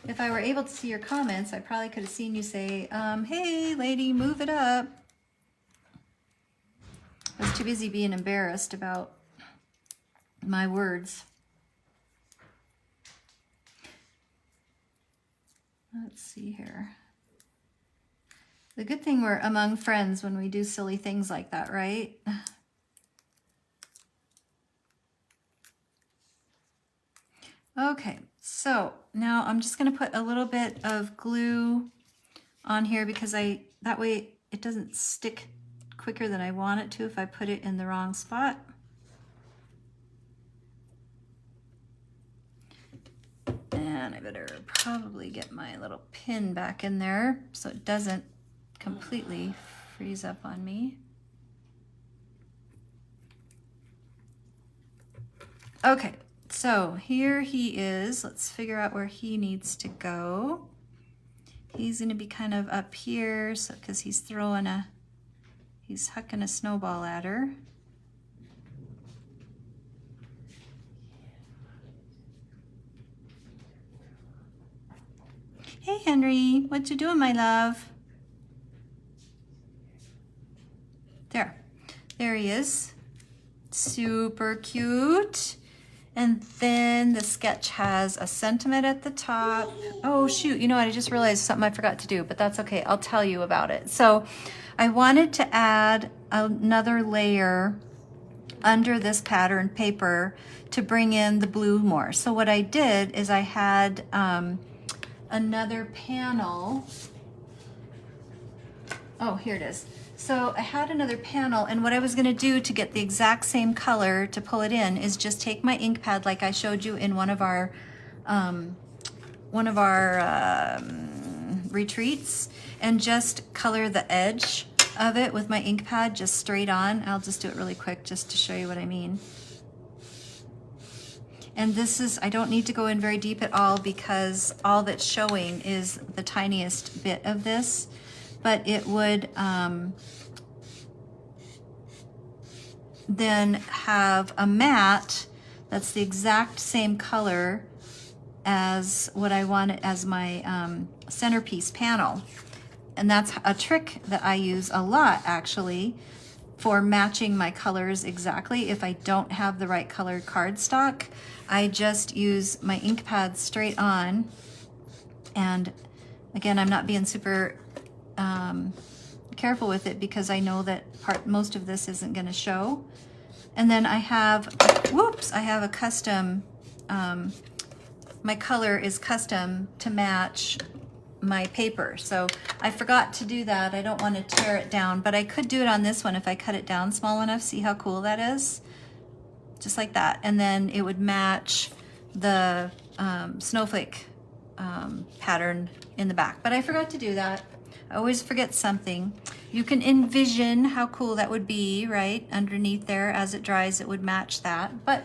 S1: If I were able to see your comments, I probably could have seen you say, hey, lady, move it up. I was too busy being embarrassed about my words. Let's see here. The good thing we're among friends when we do silly things like that, right? Okay, so now I'm just going to put a little bit of glue on here because that way it doesn't stick quicker than I want it to if I put it in the wrong spot. And I better probably get my little pin back in there so it doesn't completely freeze up on me. Okay, so here he is. Let's figure out where he needs to go. He's going to be kind of up here, so because he's hucking a snowball at her. Hey Henry, what you doing, my love? There he is. Super cute. And then the sketch has a sentiment at the top. Oh shoot, you know what, I just realized something I forgot to do, but that's okay, I'll tell you about it. So I wanted to add another layer under this pattern paper to bring in the blue more. So what I did is I had another panel. Oh, here it is. So I had another panel, and what I was gonna do to get the exact same color to pull it in is just take my ink pad like I showed you in one of our retreats and just color the edge of it with my ink pad just straight on. I'll just do it really quick just to show you what I mean. And this is, I don't need to go in very deep at all because all that's showing is the tiniest bit of this, but it would then have a mat that's the exact same color as what I want as my centerpiece panel. And that's a trick that I use a lot actually for matching my colors exactly. If I don't have the right colored cardstock, I just use my ink pad straight on. And again, I'm not being super careful with it because I know that most of this isn't going to show. And then I have, whoops, I have a custom, my color is custom to match my paper. So I forgot to do that. I don't want to tear it down, but I could do it on this one if I cut it down small enough. See how cool that is? Just like that. And then it would match the snowflake pattern in the back. But I forgot to do that. I always forget something. You can envision how cool that would be, right? Underneath there, as it dries, it would match that. But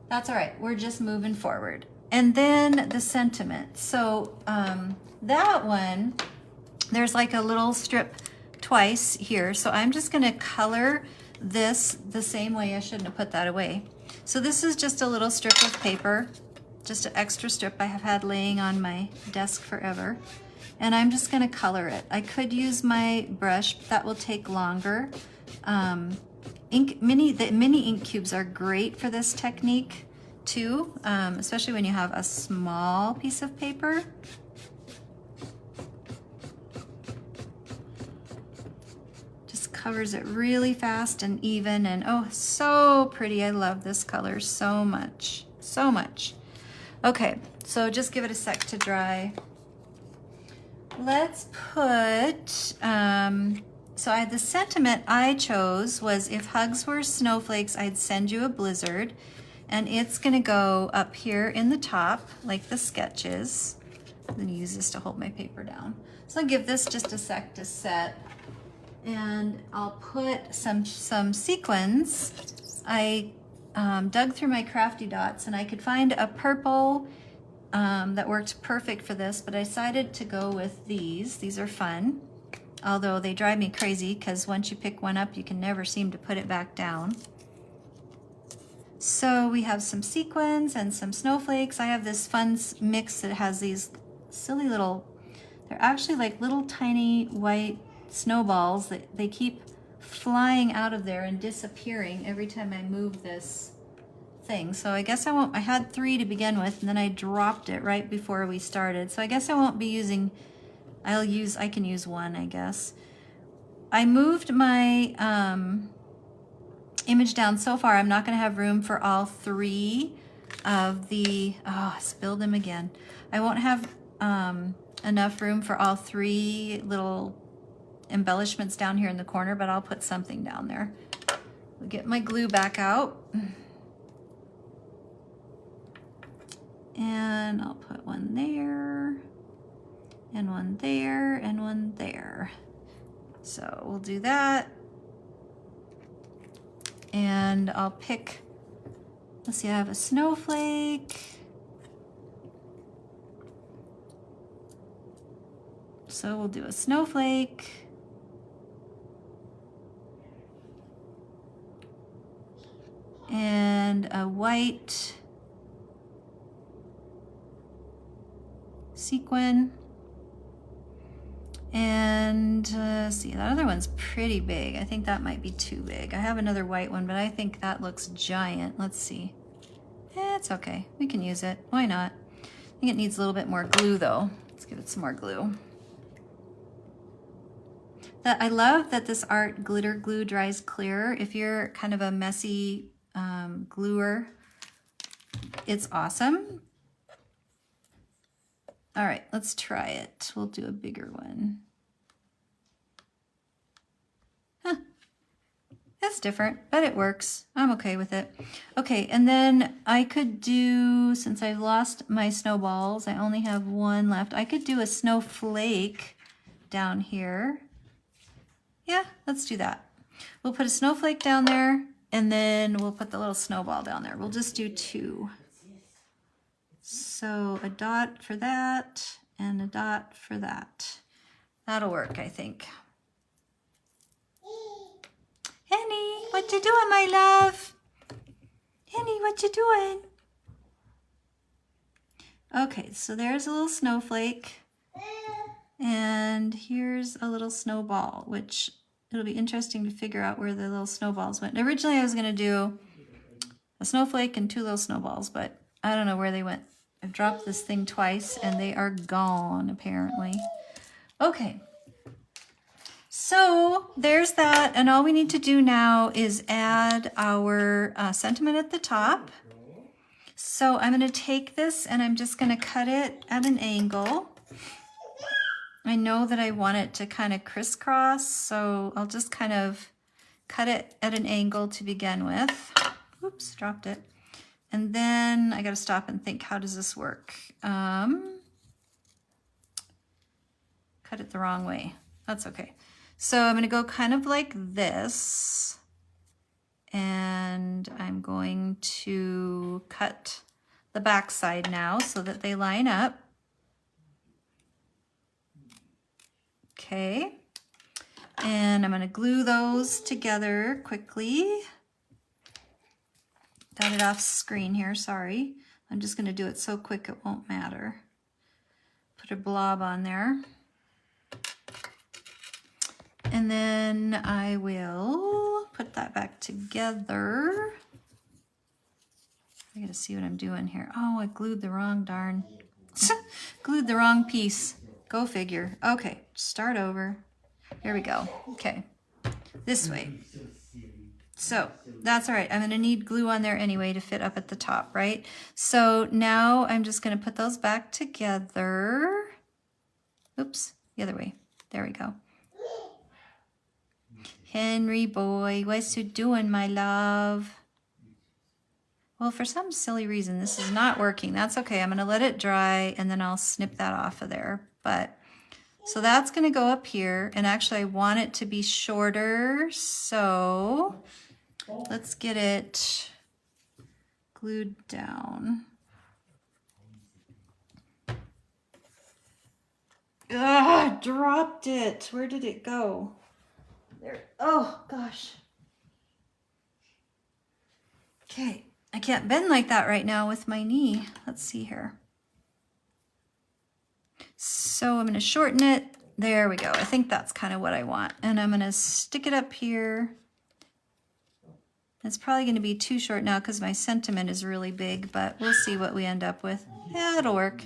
S1: that's all right. We're just moving forward. And then the sentiment. So that one, there's like a little strip twice here. So I'm just gonna color this the same way. I shouldn't have put that away. So this is just a little strip of paper, just an extra strip I have had laying on my desk forever. And I'm just gonna color it. I could use my brush, but that will take longer. The mini ink cubes are great for this technique too, especially when you have a small piece of paper. Just covers it really fast and even, and oh, so pretty. I love this color so much, so much. Okay, so just give it a sec to dry. Let's put, so the sentiment I chose was, if hugs were snowflakes, I'd send you a blizzard. And it's gonna go up here in the top, like the sketches. I'm gonna use this to hold my paper down. So I'll give this just a sec to set. And I'll put some sequins. I dug through my crafty dots and I could find a purple that worked perfect for this, but I decided to go with these. These are fun, although they drive me crazy because once you pick one up, you can never seem to put it back down. So we have some sequins and some snowflakes. I have this fun mix that has these silly little, they're actually like little tiny white snowballs that they keep flying out of there and disappearing every time I move this thing. So I guess I had 3 to begin with, and then I dropped it right before we started. So I guess I won't be using, I can use 1, I guess. I moved my image down so far, I'm not gonna have room for all 3 of the, oh, I spilled them again. I won't have enough room for all 3 little embellishments down here in the corner, but I'll put something down there. I'll get my glue back out. And I'll put one there, and one there, and one there. So we'll do that. And I'll pick, let's see, I have a snowflake. So we'll do a snowflake. And a white sequin. And see, that other one's pretty big. I think that might be too big. I have another white one, but I think that looks giant. Let's see. It's okay. We can use it. Why not? I think it needs a little bit more glue though. Let's give it some more glue. I love that this art glitter glue dries clear. If you're kind of a messy gluer, it's awesome. All right, let's try it. We'll do a bigger one. Huh. It's different, but it works. I'm okay with it. Okay, and then I could do, since I've lost my snowballs, I only have 1 left. I could do a snowflake down here. Yeah, let's do that. We'll put a snowflake down there, and then we'll put the little snowball down there. We'll just do 2. So a dot for that, and a dot for that. That'll work, I think. Henny, what you doing, my love? Henny, what you doing? Okay, so there's a little snowflake. And here's a little snowball, which it'll be interesting to figure out where the little snowballs went. Originally, I was going to do a snowflake and 2 little snowballs, but I don't know where they went. I've dropped this thing twice, and they are gone, apparently. Okay. So there's that, and all we need to do now is add our sentiment at the top. So I'm going to take this and I'm just going to cut it at an angle. I know that I want it to kind of crisscross, so I'll just kind of cut it at an angle to begin with. Oops, dropped it. And then I got to stop and think, how does this work? Cut it the wrong way. That's okay. So I'm going to go kind of like this, and I'm going to cut the back side now so that they line up. Okay, and I'm going to glue those together quickly. Got it off screen here, sorry. I'm just going to do it so quick it won't matter. Put a blob on there. And then I will put that back together. I gotta see what I'm doing here. Oh, I glued the wrong darn. Glued the wrong piece. Go figure. Okay, start over. Here we go. Okay, this way. So that's all right. I'm gonna need glue on there anyway to fit up at the top, right? So now I'm just gonna put those back together. Oops, the other way. There we go. Henry boy, what's you doing, my love? Well, for some silly reason, this is not working. That's okay. I'm going to let it dry, and then I'll snip that off of there. But so that's going to go up here, and actually I want it to be shorter. So let's get it glued down. Ugh, dropped it. Where did it go? There. Oh, gosh. Okay. I can't bend like that right now with my knee. Let's see here. So I'm going to shorten it. There we go. I think that's kind of what I want. And I'm going to stick it up here. It's probably going to be too short now because my sentiment is really big, but we'll see what we end up with. Yeah, it'll work.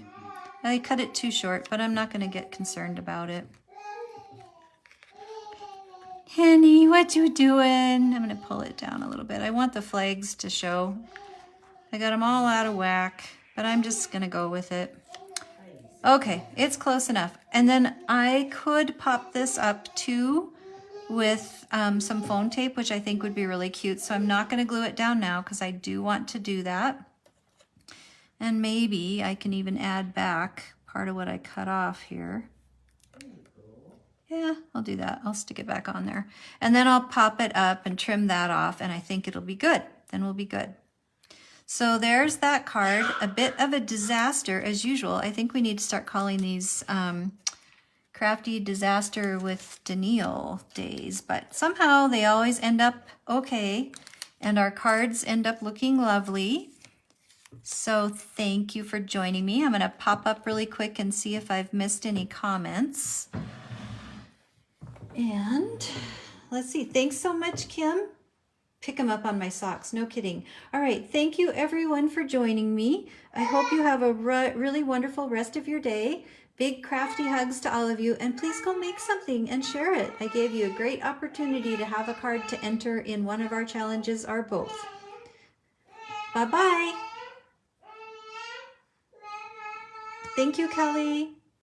S1: I cut it too short, but I'm not going to get concerned about it. Henny, what you doing? I'm going to pull it down a little bit. I want the flags to show. I got them all out of whack, but I'm just going to go with it. Okay, it's close enough. And then I could pop this up too with some foam tape, which I think would be really cute. So I'm not going to glue it down now because I do want to do that. And maybe I can even add back part of what I cut off here. Yeah, I'll do that. I'll stick it back on there. And then I'll pop it up and trim that off, and I think it'll be good. Then we'll be good. So there's that card. A bit of a disaster as usual. I think we need to start calling these Crafty Disaster with Danielle days, but somehow they always end up okay, and our cards end up looking lovely. So thank you for joining me. I'm going to pop up really quick and see if I've missed any comments. And let's see. Thanks so much, Kim. Pick them up on my socks. No kidding. All right. Thank you, everyone, for joining me. I hope you have a really wonderful rest of your day. Big crafty hugs to all of you. And please go make something and share it. I gave you a great opportunity to have a card to enter in one of our challenges or both. Bye-bye. Thank you, Kelly.